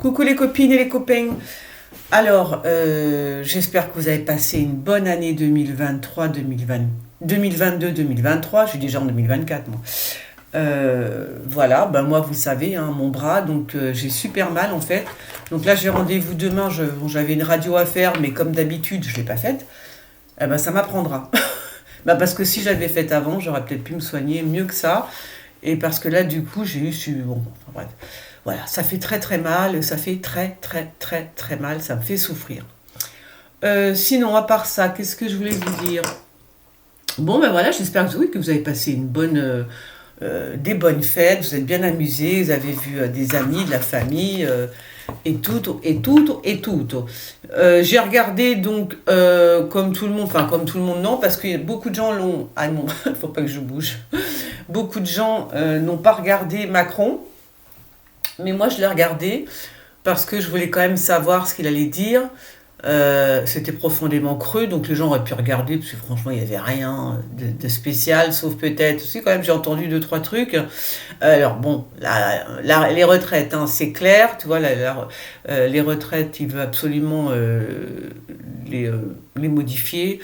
Coucou les copines et les copains. Alors, j'espère que vous avez passé une bonne année 2023, 2020, 2022, 2023. Je suis déjà en 2024, moi. Voilà, ben moi, vous savez, hein, mon bras, donc j'ai super mal en fait. Donc là, j'ai rendez-vous demain. Bon, j'avais une radio à faire, mais comme d'habitude, je ne l'ai pas faite. Eh ben, ça m'apprendra. Bah parce que si j'avais fait avant, j'aurais peut-être pu me soigner mieux que ça. Et parce que là, du coup, j'ai eu... Bon, enfin, bref. Voilà, ça fait très très mal, ça fait très très très très mal, ça me fait souffrir. Sinon, à part ça, qu'est-ce que je voulais vous dire? Bon, ben voilà, j'espère que oui, que vous avez passé des bonnes fêtes, vous êtes bien amusés, vous avez vu des amis, de la famille, et tout, et tout, et tout. J'ai regardé donc, comme tout le monde, enfin comme tout le monde, non, parce que beaucoup de gens l'ont... Ah non, il faut pas que je bouge. Beaucoup de gens n'ont pas regardé Macron. Mais moi, je l'ai regardé parce que je voulais quand même savoir ce qu'il allait dire. C'était profondément creux, donc les gens auraient pu regarder, parce que franchement, il n'y avait rien de spécial, sauf peut-être aussi, quand même, j'ai entendu deux, trois trucs. Alors bon, les retraites, hein, c'est clair, tu vois, les retraites, il veut absolument les modifier,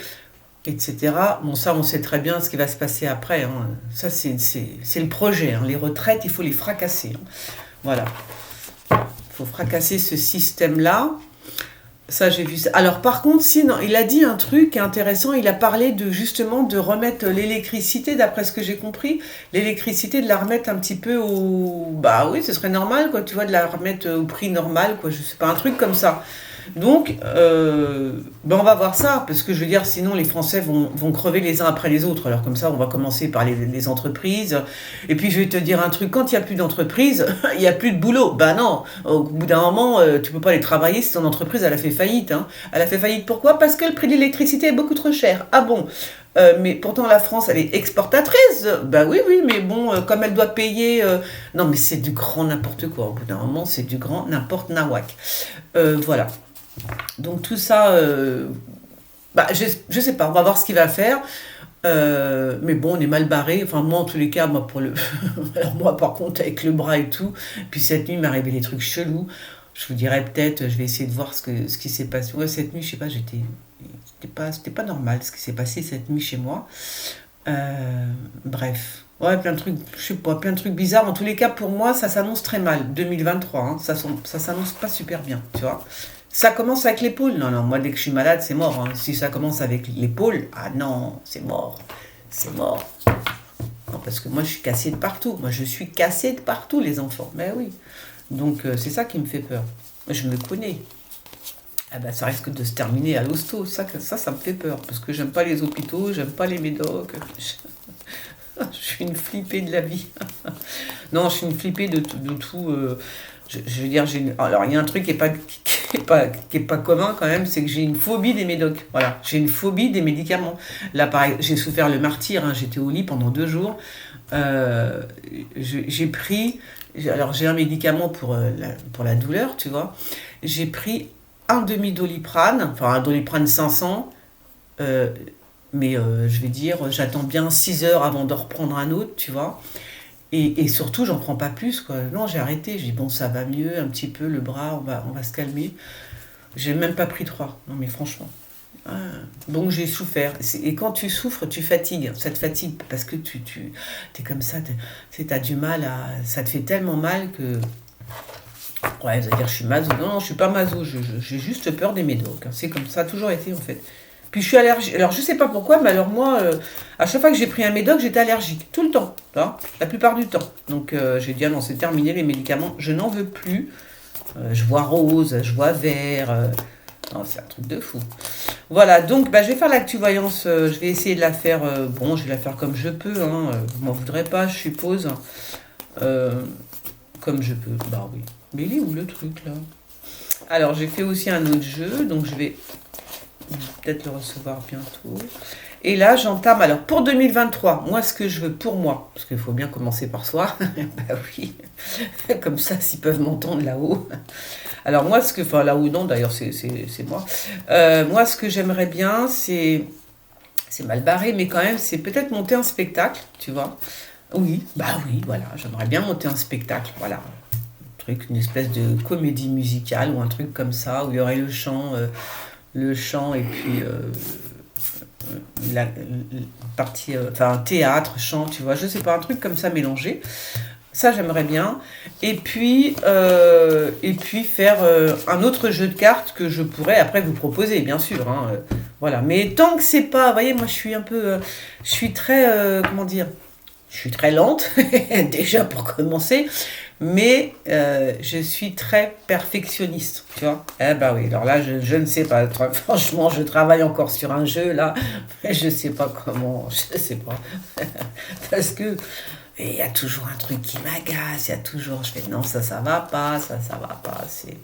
etc. Bon, ça, on sait très bien ce qui va se passer après, hein. Ça, c'est le projet, hein. Les retraites, il faut les fracasser, hein. Voilà. Il faut fracasser ce système-là. Ça, j'ai vu ça. Alors, par contre, sinon, il a dit un truc intéressant. Il a parlé justement de remettre l'électricité, d'après ce que j'ai compris. L'électricité, de la remettre un petit peu au... Bah oui, ce serait normal, quoi. Tu vois, de la remettre au prix normal, quoi. Je sais pas, un truc comme ça. Donc, ben on va voir ça, parce que je veux dire, sinon les Français vont crever les uns après les autres. Alors comme ça, on va commencer par les entreprises. Et puis je vais te dire un truc, quand il n'y a plus d'entreprise, il n'y a plus de boulot. Ben non, au bout d'un moment, tu peux pas aller travailler si ton entreprise, elle a fait faillite, hein. Elle a fait faillite pourquoi? Parce que le prix de l'électricité est beaucoup trop cher. Ah bon? Mais pourtant la France, elle est exportatrice. Ben oui, oui, mais bon, comme elle doit payer... Non, mais c'est du grand n'importe quoi. Au bout d'un moment, c'est du grand n'importe nawak. Voilà. Donc tout ça, bah, je sais pas, on va voir ce qu'il va faire. Mais bon, on est mal barré. Enfin, moi, en tous les cas, moi, alors moi, par contre, avec le bras et tout. Puis cette nuit, il m'est arrivé des trucs chelous. Je vous dirais peut-être, je vais essayer de voir ce qui s'est passé. Ouais, cette nuit, je sais pas, c'était pas normal ce qui s'est passé cette nuit chez moi. Bref. Ouais, plein de trucs, je sais pas, plein de trucs bizarres. En tous les cas, pour moi, ça s'annonce très mal. 2023, hein, ça s'annonce pas super bien, tu vois. Ça commence avec l'épaule. Non, non, moi, dès que je suis malade, c'est mort, hein. Si ça commence avec l'épaule, ah non, c'est mort. C'est mort. Non, parce que moi, je suis cassée de partout. Moi, je suis cassée de partout, les enfants. Mais oui. Donc, c'est ça qui me fait peur. Je me connais. Ah ben, ça risque de se terminer à l'hosto. Ça me fait peur. Parce que j'aime pas les hôpitaux, j'aime pas les médocs. Je suis une flippée de la vie. Non, je suis une flippée de tout. Je veux dire, alors il y a un truc qui est pas commun quand même, c'est que j'ai une phobie des médocs. Voilà, j'ai une phobie des médicaments. Là, pareil, j'ai souffert le martyre, hein, j'étais au lit pendant 2 jours. J'ai pris... Alors, j'ai un médicament pour la douleur, tu vois. J'ai pris un demi-doliprane, enfin un doliprane 500, mais je vais dire, j'attends bien 6 heures avant de reprendre un autre, tu vois. Et surtout, j'en prends pas plus, quoi. Non, j'ai arrêté. J'ai dit, bon, ça va mieux, un petit peu, le bras, on va se calmer. J'ai même pas pris 3. Non, mais franchement. Ah. Donc, j'ai souffert. Et quand tu souffres, tu fatigues. Ça te fatigue parce que tu es comme ça. T'as du mal à... Ça te fait tellement mal que... Ouais, vous allez dire, je suis maso. Non, non, je suis pas maso. J'ai juste peur des médocs, hein. C'est comme ça, a toujours été, en fait. Puis je suis allergique. Alors je sais pas pourquoi, mais alors moi, à chaque fois que j'ai pris un médoc, j'étais allergique. Tout le temps, hein, la plupart du temps. Donc j'ai dit, ah non, c'est terminé les médicaments, je n'en veux plus. Je vois rose, je vois vert. Non, c'est un truc de fou. Voilà, donc bah, je vais faire l'actu voyance. Je vais essayer de la faire. Bon, je vais la faire comme je peux. Hein, vous m'en voudrez pas, je suppose. Comme je peux. Bah oui. Mais il est où le truc là? Alors j'ai fait aussi un autre jeu, donc je vais peut-être le recevoir bientôt. Et là, j'entame, alors pour 2023, moi, ce que je veux pour moi, parce qu'il faut bien commencer par soi, bah oui, comme ça, s'ils peuvent m'entendre là-haut. Alors moi, enfin là-haut, non, d'ailleurs, c'est moi. Moi, ce que j'aimerais bien, c'est mal barré, mais quand même, c'est peut-être monter un spectacle, tu vois. Oui, bah oui, voilà, j'aimerais bien monter un spectacle, voilà. truc, une espèce de comédie musicale ou un truc comme ça, où il y aurait le chant et puis la partie, enfin théâtre, chant, tu vois, je sais pas, un truc comme ça mélangé. Ça, j'aimerais bien. Et puis faire un autre jeu de cartes que je pourrais après vous proposer, bien sûr, hein, voilà. Mais tant que c'est pas, vous voyez, moi je suis un peu, je suis très, comment dire, je suis très lente, déjà pour commencer, mais je suis très perfectionniste, tu vois. Eh ben oui, alors là, je ne sais pas. Franchement, je travaille encore sur un jeu, là, mais je sais pas comment, je sais pas. Parce que il y a toujours un truc qui m'agace, il y a toujours, je fais non, ça va pas, ça va pas, c'est...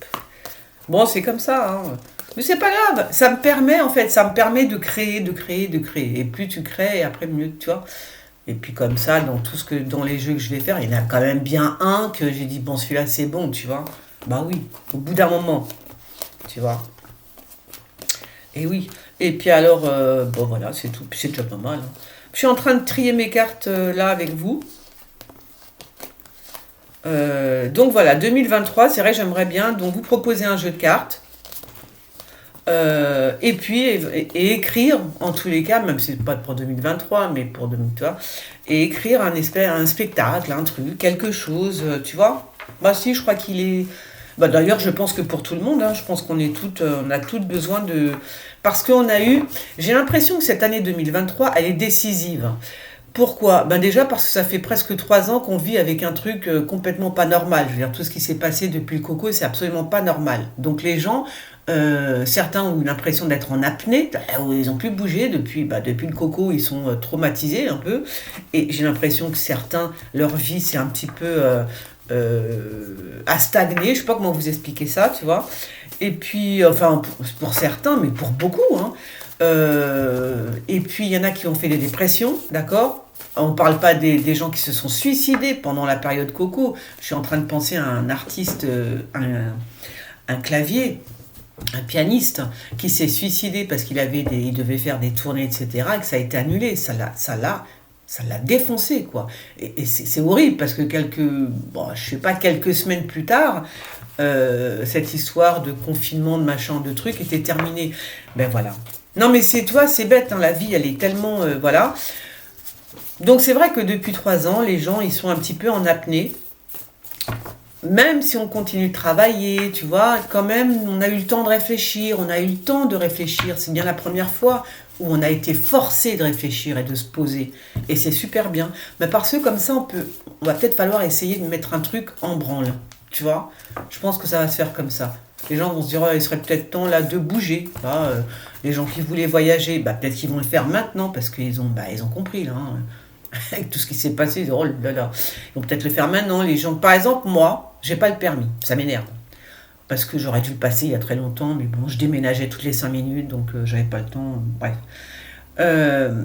Bon, c'est comme ça, hein. Mais c'est pas grave, ça me permet, en fait, ça me permet de créer, de créer, de créer. Et plus tu crées, et après mieux, tu vois. Et puis comme ça, dans les jeux que je vais faire, il y en a quand même bien un que j'ai dit, bon, celui-là, c'est bon, tu vois. Bah oui, au bout d'un moment, tu vois. Et oui. Et puis alors, bon voilà, c'est tout, c'est déjà pas mal, hein. Je suis en train de trier mes cartes là avec vous. Donc voilà, 2023, c'est vrai, j'aimerais bien donc vous proposer un jeu de cartes. Et puis et écrire, en tous les cas, même si c'est pas pour 2023, mais pour 2023, et écrire un spectacle, un truc, quelque chose, tu vois. Bah si, je crois qu'il est... Bah, d'ailleurs, je pense que pour tout le monde, hein, je pense qu'on est toutes, on a toutes besoin de... Parce qu'on a eu... J'ai l'impression que cette année 2023, elle est décisive. Pourquoi? Ben déjà parce que ça fait presque 3 ans qu'on vit avec un truc complètement pas normal. Je veux dire, tout ce qui s'est passé depuis le coco, c'est absolument pas normal. Donc les gens, certains ont eu l'impression d'être en apnée, où ils ont plus bougé depuis le coco, ils sont traumatisés un peu. Et j'ai l'impression que certains, leur vie, c'est un petit peu à stagner. Je sais pas comment vous expliquer ça, tu vois. Et puis, enfin, pour certains, mais pour beaucoup, hein. Et puis il y en a qui ont fait des dépressions, d'accord? On ne parle pas des gens qui se sont suicidés pendant la période coco. Je suis en train de penser à un artiste, un clavier, un pianiste qui s'est suicidé parce il devait faire des tournées, etc. Et que ça a été annulé. Ça l'a défoncé, quoi. Et c'est horrible parce que je sais pas, quelques semaines plus tard, cette histoire de confinement, de machin, de trucs était terminée. Ben voilà. Non mais c'est toi, c'est bête, hein, la vie elle est tellement... voilà. Donc c'est vrai que depuis 3 ans, les gens ils sont un petit peu en apnée. Même si on continue de travailler, tu vois, quand même on a eu le temps de réfléchir, on a eu le temps de réfléchir. C'est bien la première fois où on a été forcé de réfléchir et de se poser. Et c'est super bien. Mais parce que comme ça, on va peut-être falloir essayer de mettre un truc en branle. Tu vois, je pense que ça va se faire comme ça. Les gens vont se dire, oh, il serait peut-être temps là de bouger. Là, les gens qui voulaient voyager, bah, peut-être qu'ils vont le faire maintenant parce ils ont compris là, hein. Avec tout ce qui s'est passé, ils disent, oh là là, ils vont peut-être le faire maintenant. Les gens, par exemple, moi, j'ai pas le permis, ça m'énerve parce que j'aurais dû le passer il y a très longtemps, mais bon, je déménageais toutes les 5 minutes, donc j'avais pas le temps. Bref. Euh,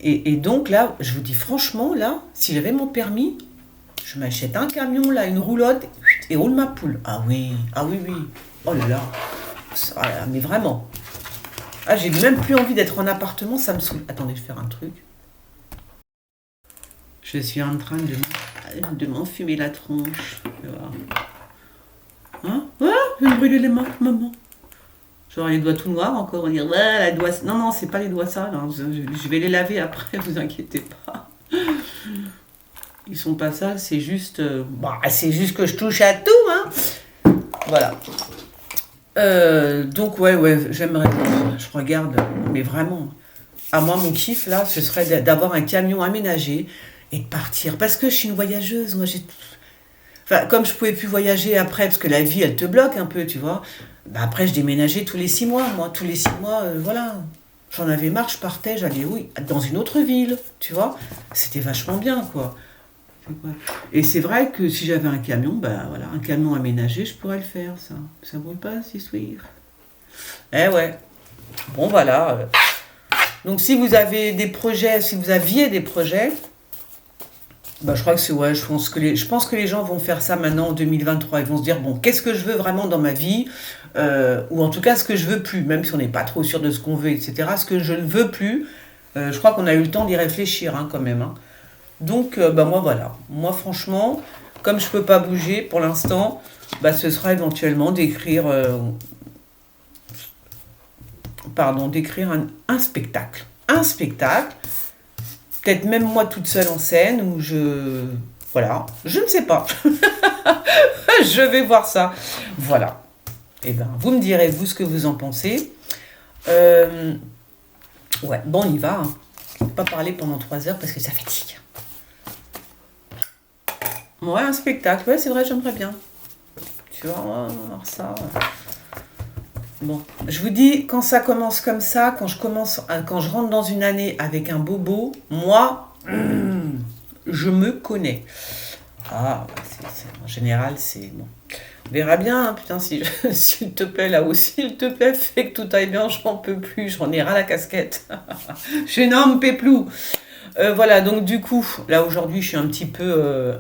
et donc là, je vous dis franchement, là, si j'avais mon permis, je m'achète un camion, là, une roulotte, et roule ma poule. Ah oui, ah oui, oui. Oh là là. Mais vraiment. Ah, j'ai même plus envie d'être en appartement, ça me saoule. Attendez, je vais faire un truc. Je suis en train de m'enfumer la tronche. Hein? Ah, je vais me brûler les mains, maman. J'aurai les doigts tout noirs encore. On va dire, ouais, les doigts... Non, non, c'est pas les doigts sales, hein. Je vais les laver après, vous inquiétez pas. Ils sont pas sales, c'est juste... c'est juste que je touche à tout, hein. Voilà. Donc, ouais, j'aimerais... Je regarde, mais vraiment... À moi, mon kiff, là, ce serait d'avoir un camion aménagé et de partir. Parce que je suis une voyageuse, moi, Enfin, comme je pouvais plus voyager après, parce que la vie, elle te bloque un peu, tu vois. Bah, après, je déménageais tous les 6 mois, moi. Tous les 6 mois, voilà. J'en avais marre, je partais, j'allais, oui, dans une autre ville, tu vois. C'était vachement bien, quoi. Et c'est vrai que si j'avais un camion, ben voilà, un camion aménagé, je pourrais le faire, ça. Ça brûle pas, si sourire. Eh ouais. Bon, voilà. Donc, si vous avez des projets, si vous aviez des projets, bah, je crois que c'est, ouais, je pense que les gens vont faire ça maintenant en 2023. Ils vont se dire, bon, qu'est-ce que je veux vraiment dans ma vie, ou en tout cas, ce que je veux plus, même si on n'est pas trop sûr de ce qu'on veut, etc. Ce que je ne veux plus, je crois qu'on a eu le temps d'y réfléchir, hein, quand même, hein. Donc, moi, voilà. Moi, franchement, comme je peux pas bouger pour l'instant, bah, ce sera éventuellement d'écrire d'écrire un spectacle. Un spectacle, peut-être même moi toute seule en scène, où voilà, je ne sais pas. Je vais voir ça. Voilà. Et ben, vous me direz, vous, ce que vous en pensez. Ouais, bon, on y va. Hein. Je ne vais pas parler pendant 3 heures parce que ça fatigue. Ouais, un spectacle, ouais, c'est vrai, j'aimerais bien. Tu vois, on va voir ça. Bon, je vous dis, quand ça commence comme ça, quand je rentre dans une année avec un bobo, moi, je me connais. Ah, en général, c'est bon. On verra bien, hein, putain, s'il te plaît, là-haut, s'il te plaît, fais que tout aille bien, j'en peux plus, j'en ai ras la casquette. Je n'en peux plus. Voilà, donc du coup, là, aujourd'hui, je suis un petit peu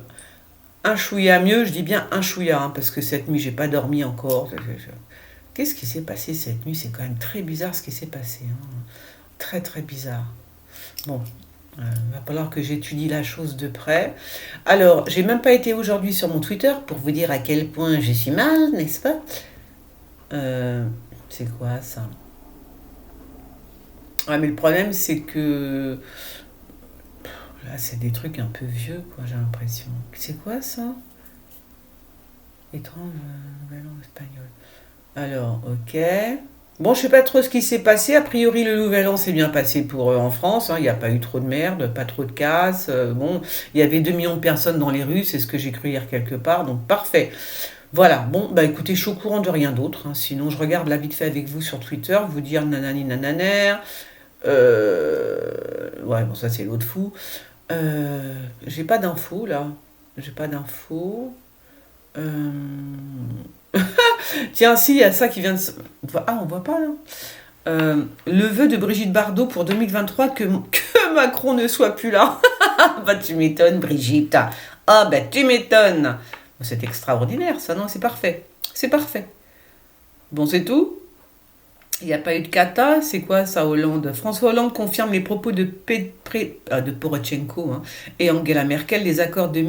un chouïa mieux, je dis bien un chouïa, hein, parce que cette nuit, j'ai pas dormi encore. Qu'est-ce qui s'est passé cette nuit? C'est quand même très bizarre ce qui s'est passé. Hein. Très, très bizarre. Bon, va falloir que j'étudie la chose de près. Alors, j'ai même pas été aujourd'hui sur mon Twitter pour vous dire à quel point je suis mal, n'est-ce pas? C'est quoi ça? Ah, mais le problème, c'est que là, c'est des trucs un peu vieux, quoi, j'ai l'impression. C'est quoi ça? Étrange, nouvel an espagnol. Alors, ok. Bon, je sais pas trop ce qui s'est passé. A priori, le nouvel an s'est bien passé pour eux en France. Hein. Il n'y a pas eu trop de merde, pas trop de casse. Bon, il y avait 2 millions de personnes dans les rues, c'est ce que j'ai cru hier quelque part. Donc, parfait. Voilà. Bon, bah écoutez, je suis au courant de rien d'autre. Hein. Sinon, je regarde la vite fait avec vous sur Twitter, vous dire nanani nananer. Ouais, bon, ça c'est l'autre fou. J'ai pas d'infos là. J'ai pas d'infos. Euh... Tiens, si, il y a ça qui vient de... Ah, on voit pas, là. Le vœu de Brigitte Bardot pour 2023 que Macron ne soit plus là. Bah, tu m'étonnes, Brigitte. Ah, bah, tu m'étonnes. C'est extraordinaire, ça, non? C'est parfait. C'est parfait. Bon, c'est tout. Il n'y a pas eu de cata. C'est quoi, ça, Hollande? François Hollande confirme les propos de Poroshenko, hein, et Angela Merkel. Les accords de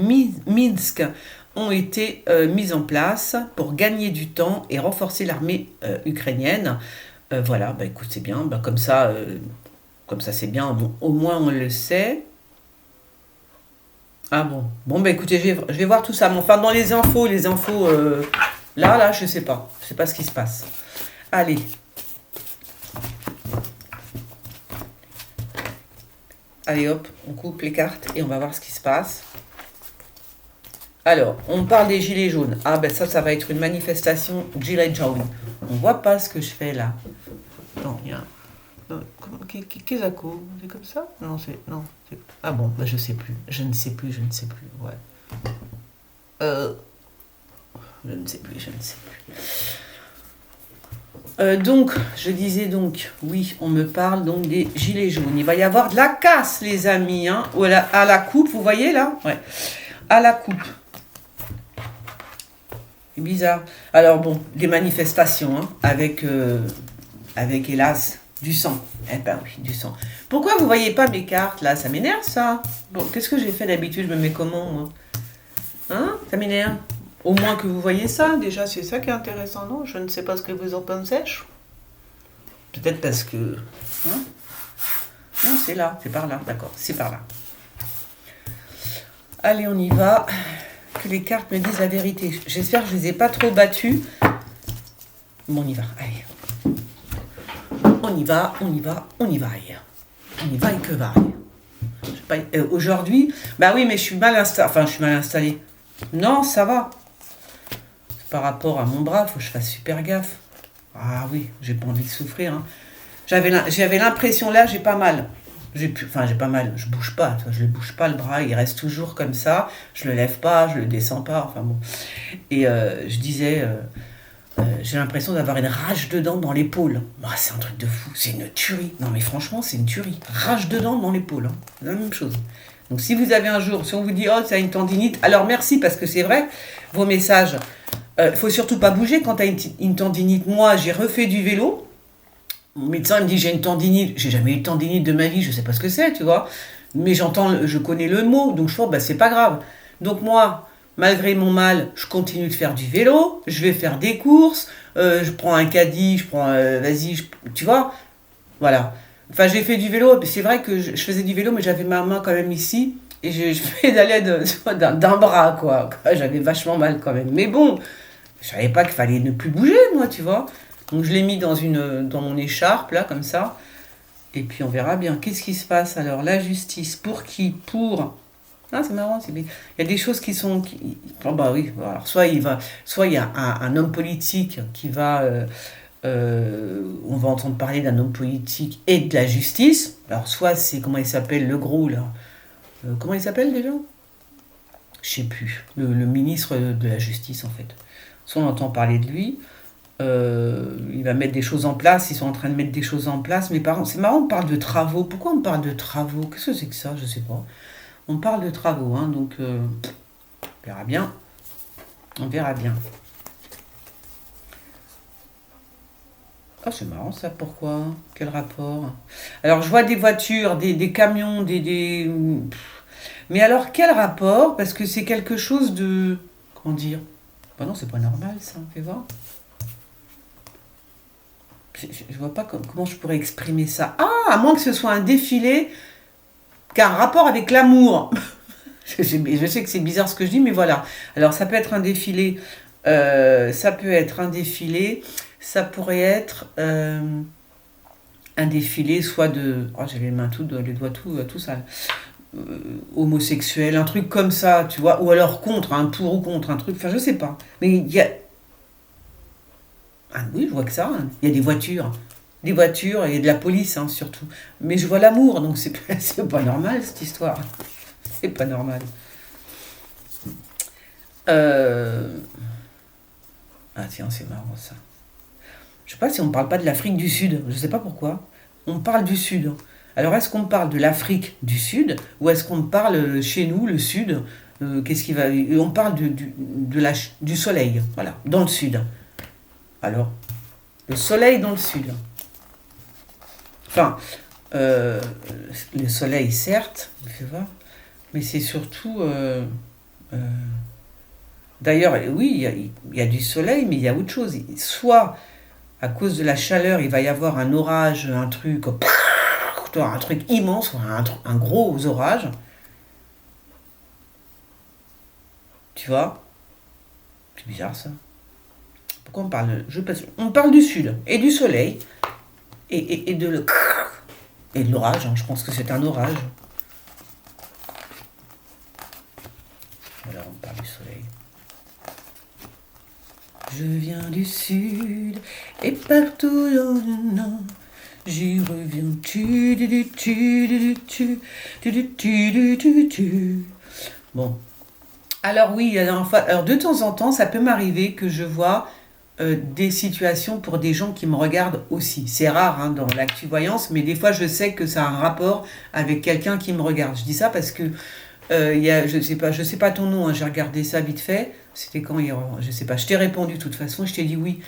Minsk ont été mis en place pour gagner du temps et renforcer l'armée ukrainienne. Voilà, bah écoute, c'est bien. Bah, comme ça c'est bien. Bon, au moins, on le sait. Ah bon. Bon, bah écoutez, je vais voir tout ça. Mais enfin, dans les infos, là, je sais pas. Je sais pas ce qui se passe. Allez. Allez, hop, on coupe les cartes et on va voir ce qui se passe. Alors, on parle des gilets jaunes. Ah ben ça va être une manifestation gilets jaunes. On voit pas ce que je fais là. Non, il y a... Qu'est-ce que c'est comme ça? Non, ah bon, ben je sais plus. Je ne sais plus. Ouais. Je ne sais plus. Donc, je disais donc, oui, on me parle donc des gilets jaunes. Il va y avoir de la casse, les amis, hein, à la coupe, vous voyez là? Ouais, à la coupe. C'est bizarre. Alors bon, des manifestations, hein, avec hélas, du sang. Eh ben oui, du sang. Pourquoi vous voyez pas mes cartes là? Ça m'énerve ça. Bon, qu'est-ce que j'ai fait d'habitude? Je me mets comment, moi? Hein? Ça m'énerve. Au moins que vous voyez ça, déjà, c'est ça qui est intéressant, non? Je ne sais pas ce que vous en pensez. Peut-être parce que... Hein? Non, c'est là, c'est par là, d'accord, c'est par là. Allez, on y va. Que les cartes me disent la vérité. J'espère que je ne les ai pas trop battues. Bon, on y va, allez. On y va. On y va et que va. Aujourd'hui, bah oui, mais je suis mal installée. Enfin, je suis mal installée. Non, ça va. Par rapport à mon bras, il faut que je fasse super gaffe. Ah oui, j'ai pas envie de souffrir. Hein. J'avais l'impression là, j'ai pas mal. J'ai pas mal, je bouge pas. Je ne bouge pas le bras, il reste toujours comme ça. Je le lève pas, je le descends pas. Enfin bon. Et je disais, j'ai l'impression d'avoir une rage de dents dans l'épaule. Oh, c'est un truc de fou, c'est une tuerie. Non mais franchement, c'est une tuerie. Rage de dents dans l'épaule, hein. C'est la même chose. Donc si vous avez un jour, si on vous dit, oh, ça a une tendinite, alors merci parce que c'est vrai, vos messages... faut surtout pas bouger quand tu as une tendinite. Moi, j'ai refait du vélo. Mon médecin me dit j'ai une tendinite. J'ai jamais eu de tendinite de ma vie, je sais pas ce que c'est, tu vois. Mais je connais le mot, donc je pense c'est pas grave. Donc moi, malgré mon mal, je continue de faire du vélo, je vais faire des courses, je prends un caddie, tu vois, voilà. Enfin, j'ai fait du vélo, c'est vrai que je faisais du vélo, mais j'avais ma main quand même ici, et je pédalais d'un bras, quoi. J'avais vachement mal quand même. Mais bon, je savais pas qu'il fallait ne plus bouger, moi, tu vois. Donc je l'ai mis dans mon écharpe, là, comme ça. Et puis on verra bien. Qu'est-ce qui se passe alors? La justice, pour qui? Pour... Ah, c'est marrant, c'est bien. Il y a des choses qui sont... Oh, bah oui, alors soit il y a un homme politique qui va... on va entendre parler d'un homme politique et de la justice. Alors soit c'est, comment il s'appelle, le gros, là. Comment il s'appelle déjà? Je sais plus. Le ministre de la justice, en fait. Soit on entend parler de lui, il va mettre des choses en place, ils sont en train de mettre des choses en place. Mais c'est marrant, on parle de travaux. Pourquoi on parle de travaux? Qu'est-ce que c'est que ça? Je sais pas. On parle de travaux, hein, donc on verra bien. On verra bien. Ah, c'est marrant ça, pourquoi? Quel rapport? Alors, je vois des voitures, des camions, mais alors, quel rapport? Parce que c'est quelque chose de... Comment dire? Bah non, c'est pas normal ça, fais voir. Je vois pas comment je pourrais exprimer ça. Ah, à moins que ce soit un défilé qui a un rapport avec l'amour. Je sais que c'est bizarre ce que je dis, mais voilà. Alors, ça peut être un défilé. Ça peut être un défilé. Ça pourrait être un défilé, soit de... Oh, j'ai les mains les doigts tout sales. Homosexuel, un truc comme ça, tu vois. Ou alors contre, un pour ou contre, un truc. Enfin, je sais pas. Mais il y a... Ah oui, je vois que ça. Hein. Il y a des voitures. Des voitures et de la police, hein, surtout. Mais je vois l'amour, donc c'est pas normal, cette histoire. C'est pas normal. Ah tiens, c'est marrant ça. Je sais pas si on parle pas de l'Afrique du Sud. Je sais pas pourquoi. On parle du Sud. Alors est-ce qu'on parle de l'Afrique du Sud ou est-ce qu'on parle chez nous, le Sud qu'est-ce qui va... On parle du soleil, voilà, dans le Sud. Alors, le soleil dans le Sud. Enfin, euh, le soleil, certes, tu vois, mais c'est surtout... euh, D'ailleurs, oui, il y a du soleil, mais il y a autre chose. Soit, à cause de la chaleur, il va y avoir un orage, un truc immense, un gros orage, tu vois. C'est bizarre ça. Pourquoi on parle on parle du sud et du soleil et de l'orage. Hein. Je pense que c'est un orage. Voilà, on parle du soleil. Je viens du sud et partout dans le nord, j'y reviens. Bon. Alors oui, alors de temps en temps, ça peut m'arriver que je vois des situations pour des gens qui me regardent aussi. C'est rare hein, dans l'actu-voyance, mais des fois je sais que ça a un rapport avec quelqu'un qui me regarde. Je dis ça parce que je sais pas ton nom, hein, j'ai regardé ça vite fait. C'était quand hier? Je sais pas. Je t'ai répondu de toute façon. Je t'ai dit oui.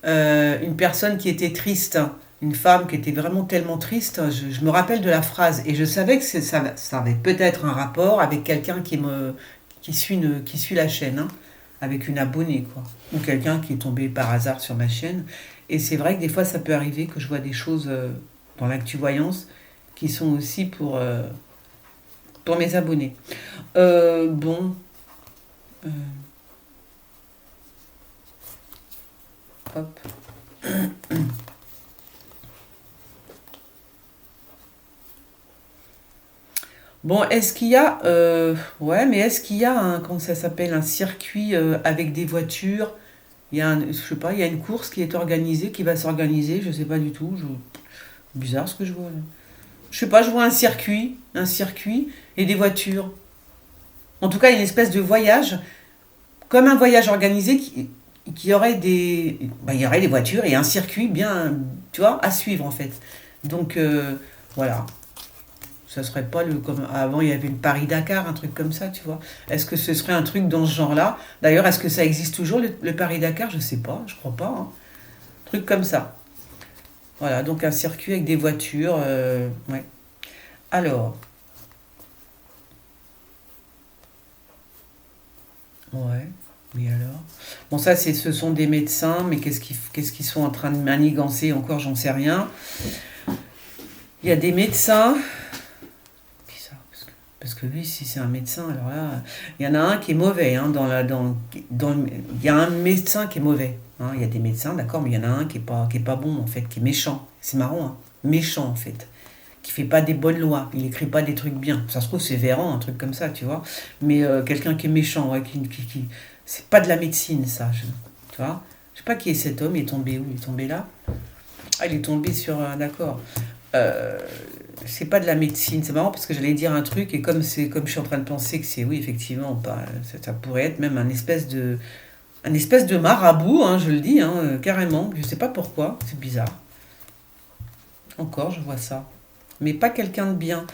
Une personne qui était triste, une femme qui était vraiment tellement triste. Je me rappelle de la phrase et je savais que ça avait peut-être un rapport avec quelqu'un qui suit la chaîne, hein, avec une abonnée quoi, ou quelqu'un qui est tombé par hasard sur ma chaîne. Et c'est vrai que des fois ça peut arriver que je vois des choses dans l'actu-voyance qui sont aussi pour mes abonnés. Bon. Euh, hop. Bon, est-ce qu'il y a... ouais, mais est-ce qu'il y a comment ça s'appelle, un circuit avec des voitures? Je sais pas, il y a une course qui est organisée, qui va s'organiser, je sais pas du tout. Bizarre ce que je vois là. Je sais pas, je vois un circuit et des voitures. En tout cas, une espèce de voyage, comme un voyage organisé qui aurait il y aurait des voitures et un circuit bien, tu vois, à suivre en fait. Donc voilà, ça serait pas comme avant il y avait le Paris-Dakar, un truc comme ça, tu vois. Est-ce que ce serait un truc dans ce genre-là? D'ailleurs, est-ce que ça existe toujours le Paris-Dakar? Je sais pas, je crois pas. Hein. Truc comme ça. Voilà, donc un circuit avec des voitures. Ouais. Alors, Ouais. Oui alors. Bon ça ce sont des médecins, mais qu'est-ce qu'ils sont en train de manigancer encore, j'en sais rien. Il y a des médecins. Bizarre, parce que lui, si c'est un médecin, alors là, il y en a un qui est mauvais. Hein, il y a un médecin qui est mauvais. Hein, il y a des médecins, d'accord, mais il y en a un qui est pas bon, en fait, qui est méchant. C'est marrant, hein. Méchant, en fait. Qui fait pas des bonnes lois. Il écrit pas des trucs bien. Ça se trouve, c'est Véran, un truc comme ça, tu vois. Mais quelqu'un qui est méchant, ouais, c'est pas de la médecine, ça. Tu vois. Je sais pas qui est cet homme, il est tombé où? Il est tombé là? Ah, il est tombé sur un. D'accord. Euh, c'est pas de la médecine. C'est marrant parce que j'allais dire un truc et comme je suis en train de penser que c'est oui effectivement pas ça pourrait être même un espèce de marabout, hein, je le dis, hein, carrément. Je sais pas pourquoi, c'est bizarre. Encore, je vois ça, mais pas quelqu'un de bien.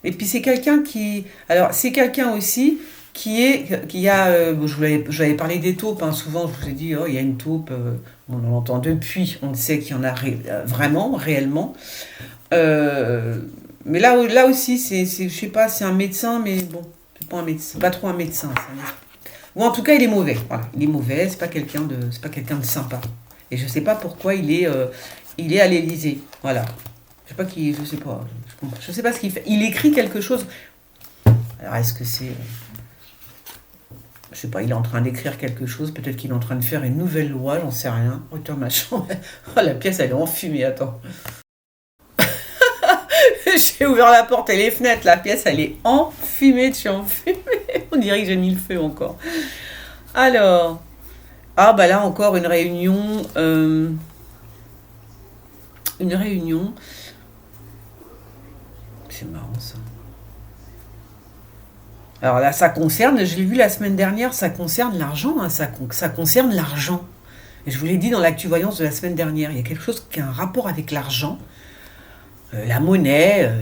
Et puis c'est quelqu'un qui, alors c'est quelqu'un aussi bon, je vous avais parlé des taupes, hein, souvent je vous ai dit, oh, il y a une taupe, on en entend depuis, on sait qu'il y en a vraiment, réellement. Euh, mais là aussi, je sais pas, c'est un médecin, mais bon, c'est pas un médecin, c'est pas trop un médecin. Ou en tout cas, il est mauvais. Voilà, il est mauvais. C'est pas quelqu'un de sympa. Et je sais pas pourquoi il est à l'Élysée. Voilà. Je sais pas qui, je sais pas, je sais pas ce qu'il fait. Il écrit quelque chose. Alors est-ce que c'est, je sais pas, il est en train d'écrire quelque chose. Peut-être qu'il est en train de faire une nouvelle loi, j'en sais rien. Oh, ma chambre. Oh, la pièce, elle est enfumée. Attends. J'ai ouvert la porte et les fenêtres, la pièce elle est enfumée, je suis enfumée. On dirait que j'ai mis le feu encore. Alors, ah bah là encore une réunion, c'est marrant ça. Alors là, ça concerne, je l'ai vu la semaine dernière, ça concerne l'argent, hein, ça concerne l'argent. Et je vous l'ai dit dans l'actu voyance de la semaine dernière, il y a quelque chose qui a un rapport avec l'argent. La monnaie.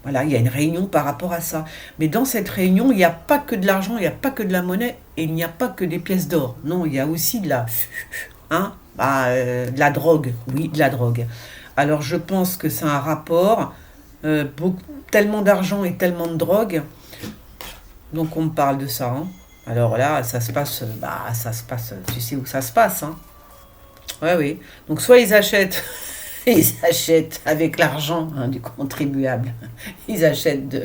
Voilà, il y a une réunion par rapport à ça. Mais dans cette réunion, il n'y a pas que de l'argent, il n'y a pas que de la monnaie, et il n'y a pas que des pièces d'or. Non, il y a aussi de la drogue. Oui, de la drogue. Alors je pense que c'est un rapport, tellement d'argent et tellement de drogue, donc on me parle de ça. Hein. Alors là, ça se passe, tu sais où ça se passe. Hein. Ouais, oui. Donc soit ils achètent. Ils achètent avec l'argent, hein, du contribuable. Ils achètent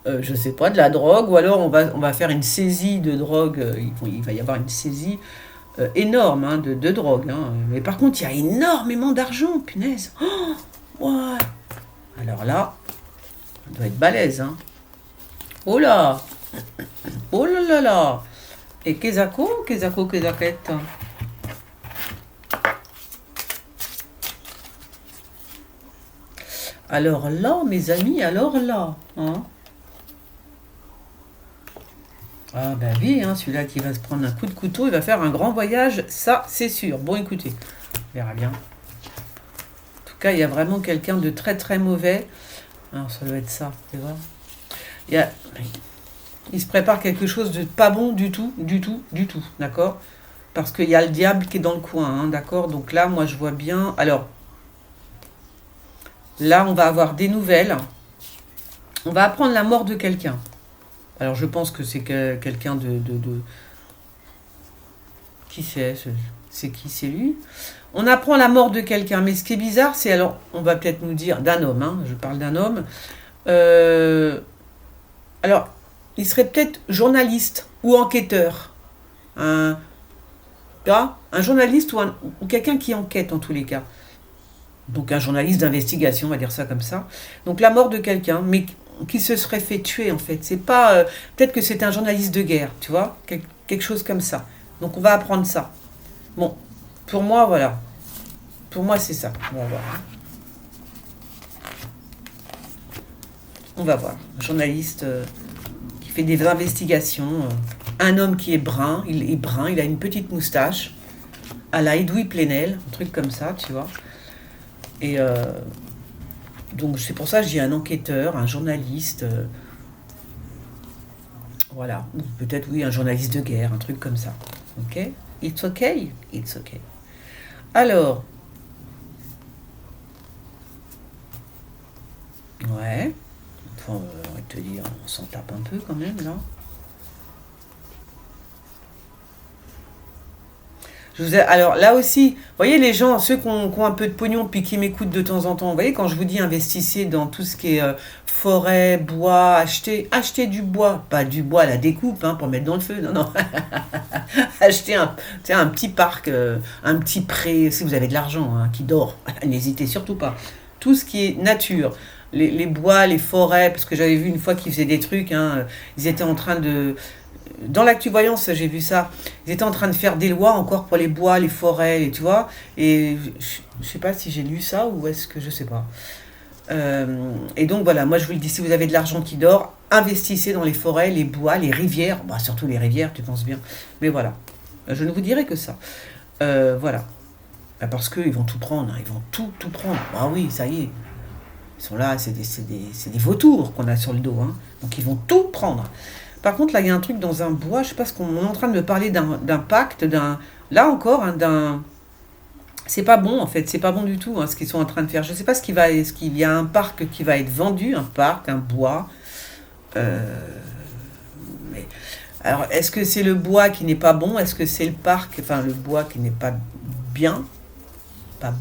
je sais pas, de la drogue, ou alors on va faire une saisie de drogue. Il va y avoir une saisie énorme, hein, de drogue. Hein. Mais par contre, il y a énormément d'argent, punaise. Oh, ouais. Alors là, on doit être balèze. Hein. Oh là, oh là là là. Et Kezako. Alors là, mes amis, alors là. Hein. Ah ben oui, hein, celui-là qui va se prendre un coup de couteau, il va faire un grand voyage, ça c'est sûr. Bon écoutez, on verra bien. En tout cas, il y a vraiment quelqu'un de très très mauvais. Alors ça doit être ça, tu vois. Il, y a- il se prépare quelque chose de pas bon du tout, du tout, du tout, d'accord. Parce qu'il y a le diable qui est dans le coin, hein, d'accord. Donc là, moi je vois bien. Alors là, on va avoir des nouvelles. On va apprendre la mort de quelqu'un. Alors je pense que c'est quelqu'un de. Qui c'est qui? C'est lui. On apprend la mort de quelqu'un, mais ce qui est bizarre, c'est alors, on va peut-être nous dire, d'un homme, hein, je parle d'un homme. Euh, alors, il serait peut-être journaliste ou enquêteur. Un, un journaliste ou quelqu'un qui enquête en tous les cas. Donc un journaliste d'investigation, on va dire ça comme ça. Donc la mort de quelqu'un, mais qui se serait fait tuer en fait. C'est pas peut-être que c'est un journaliste de guerre, tu vois, quelque chose comme ça. Donc on va apprendre ça. Bon, pour moi voilà, pour moi c'est ça. On va voir. On va voir. Un journaliste qui fait des investigations. Un homme qui est brun, il est brun, il a une petite moustache, à la Edoui Plenel, un truc comme ça, tu vois. Et donc c'est pour ça que j'ai un enquêteur, un journaliste, voilà. Ou peut-être oui, un journaliste de guerre, un truc comme ça. Ok? It's okay? It's okay. Alors, ouais. Enfin, on va te dire, on s'en tape un peu quand même là. Alors là aussi, vous voyez les gens, ceux qui ont un peu de pognon puis qui m'écoutent de temps en temps, vous voyez quand je vous dis investissez dans tout ce qui est forêt, bois, achetez du bois, pas du bois à la découpe hein, pour mettre dans le feu, non, non, achetez un petit parc, un petit pré, si vous avez de l'argent hein, qui dort, n'hésitez surtout pas. Tout ce qui est nature, les bois, les forêts, parce que j'avais vu une fois qu'ils faisaient des trucs, hein, ils étaient en train de dans l'actu voyance, j'ai vu ça. Ils étaient en train de faire des lois encore pour les bois, les forêts, tu vois. Et je sais pas si j'ai lu ça ou est-ce que je sais pas. Et donc voilà, moi je vous le dis, si vous avez de l'argent qui dort, investissez dans les forêts, les bois, les rivières. Bah, surtout les rivières, tu penses bien. Mais voilà, je ne vous dirai que ça. Voilà. Bah, parce qu'ils vont tout prendre, hein. Ils vont tout prendre. Ah oui, ça y est. Ils sont là, c'est des vautours qu'on a sur le dos. Hein. Donc ils vont tout prendre. Par contre, là, il y a un truc dans un bois, je sais pas ce qu'on est en train de me parler d'un pacte, là encore, hein, c'est pas bon en fait, c'est pas bon du tout hein, ce qu'ils sont en train de faire. Je sais pas est-ce qu'il y a un parc qui va être vendu, un parc, un bois. euh, mais, alors, est-ce que c'est le bois qui n'est pas bon? Est-ce que c'est le parc, enfin le bois qui n'est pas bien? Pas,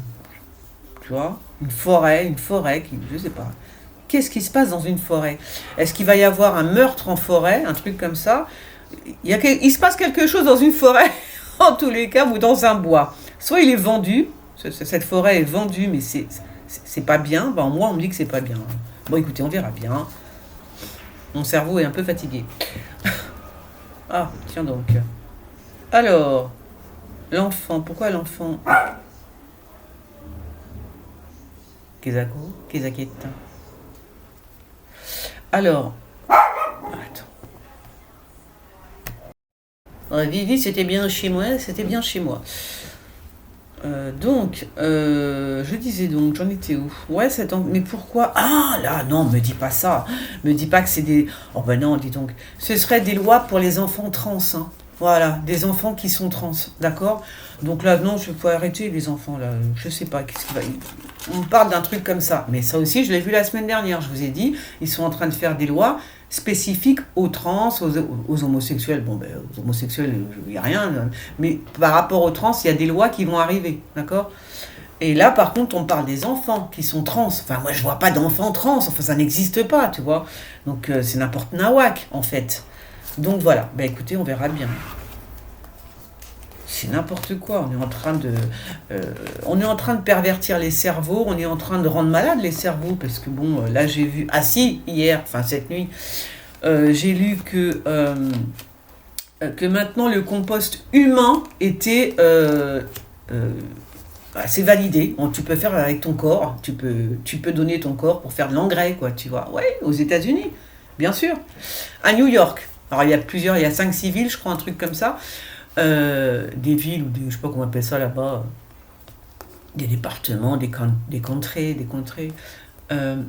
tu vois? Une forêt qui, je sais pas. Qu'est-ce qui se passe dans une forêt? Est-ce qu'il va y avoir un meurtre en forêt, un truc comme ça? Il se passe quelque chose dans une forêt, en tous les cas, ou dans un bois. Soit il est vendu, cette forêt est vendue, mais c'est pas bien. Ben, moi, on me dit que c'est pas bien. Bon, écoutez, on verra bien. Mon cerveau est un peu fatigué. Ah, tiens donc. Alors, l'enfant, pourquoi l'enfant? Kezako, Kezaketa. Alors, attends. Ouais, Vivi, c'était bien chez moi, c'était bien chez moi. Je disais donc, j'en étais où? Ouais, mais pourquoi? Ah, là, non, me dis pas ça. Me dis pas que c'est des... Oh ben non, dis donc. Ce serait des lois pour les enfants trans, hein. Voilà, des enfants qui sont trans, d'accord? Donc là, non, je peux arrêter les enfants, là. Je sais pas, qu'est-ce qui va... On parle d'un truc comme ça. Mais ça aussi, je l'ai vu la semaine dernière, je vous ai dit. Ils sont en train de faire des lois spécifiques aux trans, aux homosexuels. Bon, ben, aux homosexuels, il n'y a rien. Mais par rapport aux trans, il y a des lois qui vont arriver, d'accord? Et là, par contre, on parle des enfants qui sont trans. Enfin, moi, je vois pas d'enfants trans. Enfin, ça n'existe pas, tu vois. Donc, c'est n'importe nawak, en fait. Donc, voilà. Ben, écoutez, on verra bien. C'est n'importe quoi. On est en train de pervertir les cerveaux. On est en train de rendre malades les cerveaux. Parce que, bon, là, j'ai vu... Ah si, hier, enfin, cette nuit, j'ai lu que maintenant le compost humain était c'est validé. Tu peux faire avec ton corps, tu peux donner ton corps pour faire de l'engrais, quoi, tu vois. Ouais, aux États-Unis, bien sûr. À New York. Alors il y a 5-6 villes, je crois, un truc comme ça. Des villes ou je sais pas comment on appelle ça là-bas, des départements, des contrées. Euh,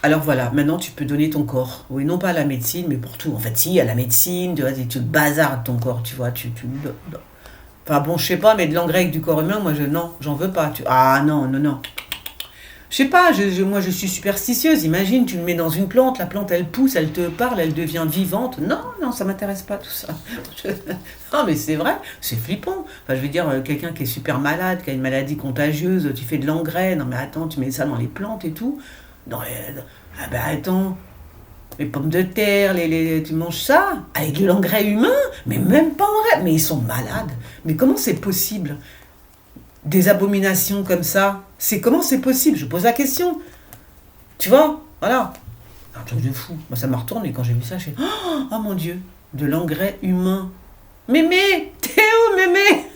alors voilà, maintenant tu peux donner ton corps. Oui, non pas à la médecine, mais pour tout. En fait, si, à la médecine, tu le bazardes ton corps, tu vois. Enfin bon, je sais pas, mais de l'engrais avec du corps humain, non, j'en veux pas. Ah non, non, non. Je sais pas, moi je suis superstitieuse. Imagine, tu le mets dans une plante, la plante elle pousse, elle te parle, elle devient vivante. Non, non, ça m'intéresse pas tout ça. Non, mais c'est vrai, c'est flippant. Enfin, je veux dire, quelqu'un qui est super malade, qui a une maladie contagieuse, tu fais de l'engrais. Non, mais attends, tu mets ça dans les plantes et tout. Ah ben attends, les pommes de terre, tu manges ça avec de l'engrais humain, mais même pas en rêve. Mais ils sont malades. Mais comment c'est possible? Des abominations comme ça. Comment c'est possible? Je pose la question. Tu vois? Voilà. Un truc de fou. Moi, ça m'a retourné quand j'ai vu ça. Oh mon Dieu, de l'engrais humain. Mémé, t'es où, Mémé?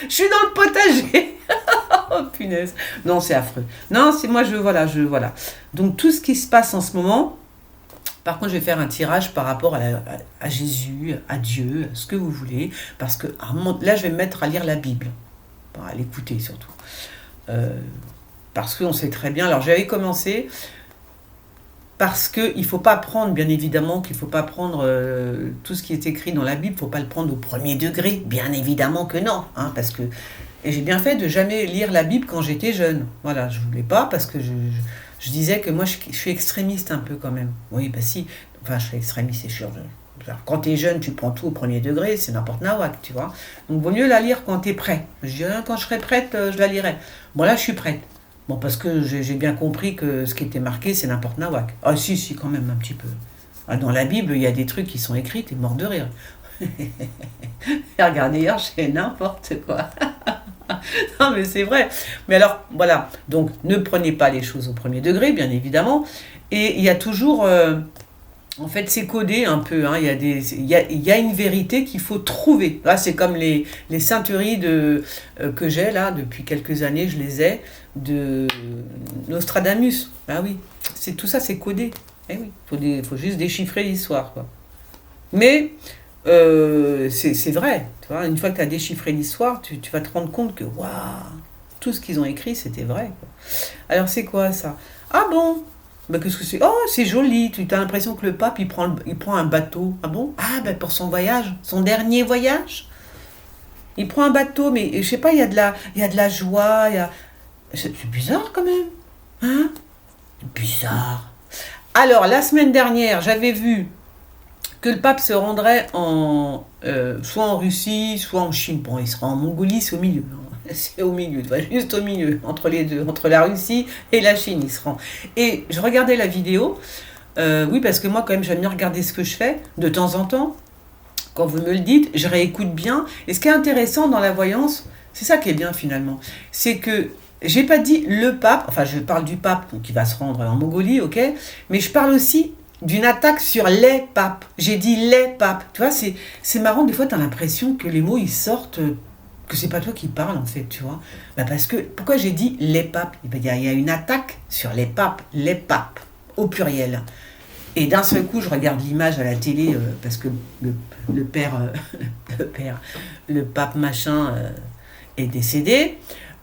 Je suis dans le potager. Oh punaise. Non, c'est affreux. Non, c'est moi, voilà. Donc tout ce qui se passe en ce moment, par contre, je vais faire un tirage par rapport à Jésus, à Dieu, ce que vous voulez, parce que là, je vais me mettre à lire la Bible, à l'écouter surtout. Parce qu'on sait très bien, alors j'avais commencé, parce qu'il ne faut pas prendre, bien évidemment, qu'il ne faut pas prendre tout ce qui est écrit dans la Bible, il ne faut pas le prendre au premier degré, bien évidemment que non, hein, parce que... Et j'ai bien fait de jamais lire la Bible quand j'étais jeune. Voilà, je ne voulais pas, parce que je disais que moi, je suis extrémiste un peu quand même. Oui, bah si, enfin, je suis extrémiste, c'est sûr. Alors, quand tu es jeune, tu prends tout au premier degré, c'est n'importe nawak, tu vois. Donc, vaut mieux la lire quand tu es prêt. Je dis, quand je serai prête, je la lirai. Bon, là, je suis prête. Bon, parce que j'ai bien compris que ce qui était marqué, c'est n'importe nawak. Ah, si, quand même, un petit peu. Ah, dans la Bible, il y a des trucs qui sont écrits, t'es mort de rire. Regardez, hier, j'ai n'importe quoi. Non, mais c'est vrai. Mais alors, voilà. Donc, ne prenez pas les choses au premier degré, bien évidemment. Et il y a toujours... en fait, c'est codé un peu. Hein. Il y a une vérité qu'il faut trouver. Là, c'est comme les sainteries que j'ai, là, depuis quelques années, je les ai, de Nostradamus. Ah oui, tout ça, c'est codé. Eh oui, il faut juste déchiffrer l'histoire, quoi. Mais c'est vrai. Tu vois, une fois que tu as déchiffré l'histoire, tu vas te rendre compte que, waouh, tout ce qu'ils ont écrit, c'était vrai, quoi. Alors, c'est quoi ça? Ah bon? Bah, qu'est-ce que c'est? Oh, c'est joli. Tu as l'impression que le pape, il prend un bateau. Ah bon? Ah, ben pour son voyage, son dernier voyage. Il prend un bateau, mais je sais pas, il y a de la joie. C'est bizarre quand même. Hein? Bizarre. Alors, la semaine dernière, j'avais vu que le pape se rendrait soit en Russie, soit en Chine. Bon, il sera en Mongolie, c'est au milieu. Hein. C'est au milieu, juste au milieu, entre les deux, entre la Russie et la Chine, il se rend. Et je regardais la vidéo, oui, parce que moi, quand même, j'aime bien regarder ce que je fais de temps en temps. Quand vous me le dites, je réécoute bien. Et ce qui est intéressant dans la voyance, c'est ça qui est bien finalement, c'est que j'ai pas dit le pape, enfin, je parle du pape qui va se rendre en Mongolie, ok, mais je parle aussi d'une attaque sur les papes. J'ai dit les papes. Tu vois, c'est marrant, des fois, tu as l'impression que les mots, ils sortent, que c'est pas toi qui parles, en fait, tu vois. Bah parce que, pourquoi j'ai dit les papes? Il y a une attaque sur les papes, au pluriel. Et d'un seul coup, je regarde l'image à la télé, parce que le père, le pape machin est décédé.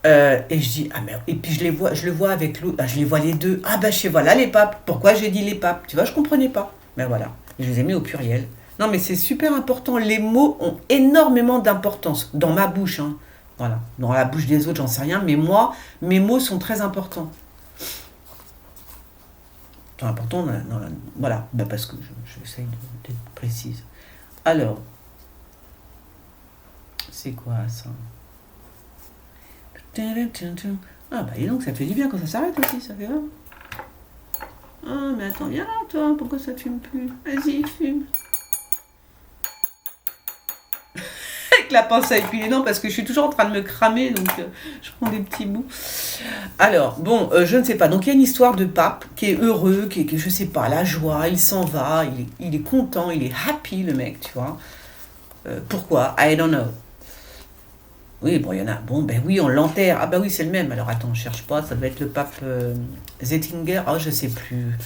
Et je dis, ah merde, et puis je le vois avec l'autre, je les vois les deux. Ah ben, je sais, voilà les papes. Pourquoi j'ai dit les papes? Tu vois, je comprenais pas. Ben voilà, je les ai mis au pluriel. Non, mais c'est super important. Les mots ont énormément d'importance dans ma bouche. Hein. Voilà, dans la bouche des autres, j'en sais rien, mais moi, mes mots sont très importants. Très importants, voilà, ben parce que j'essaye d'être précise. Alors, c'est quoi ça? Ah bah dis donc, ça te fait du bien quand ça s'arrête aussi, ça fait rare. Ah mais attends, viens là toi, pourquoi ça fume plus? Vas-y, fume. Avec la pince à épiler, non, parce que je suis toujours en train de me cramer, donc je prends des petits bouts. Alors, bon, je ne sais pas, donc il y a une histoire de pape qui est heureux, qui est, je sais pas, la joie, il s'en va, il est content, il est happy le mec, tu vois. Pourquoi? I don't know. Oui, bon, il y en a. Bon, ben oui, on l'enterre. Ah, ben oui, c'est le même. Alors, attends, je cherche pas. Ça doit être le pape Zettinger. Oh, je sais plus.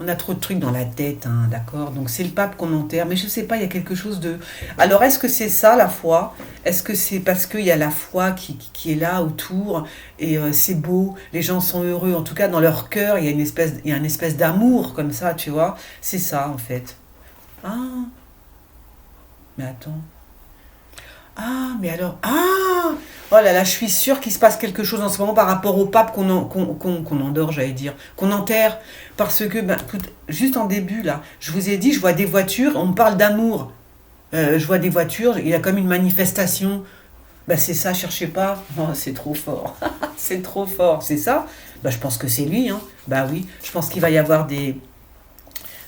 On a trop de trucs dans la tête, hein, d'accord? Donc, c'est le pape qu'on enterre. Mais je sais pas, il y a quelque chose de. Alors, est-ce que c'est ça, la foi? Est-ce que c'est parce qu'il y a la foi qui est là autour et c'est beau, les gens sont heureux. En tout cas, dans leur cœur, il y a une espèce d'amour comme ça, tu vois? C'est ça, en fait. Ah, mais attends. Ah, mais alors, ah! Oh là là, je suis sûre qu'il se passe quelque chose en ce moment par rapport au pape qu'on endort, j'allais dire, qu'on enterre. Parce que, ben, juste en début, là, je vous ai dit, je vois des voitures, on me parle d'amour. Je vois des voitures, il y a comme une manifestation. Ben, c'est ça, cherchez pas. Oh, c'est trop fort. C'est trop fort, c'est ça? Ben, je pense que c'est lui, hein. Bah oui, je pense qu'il va y avoir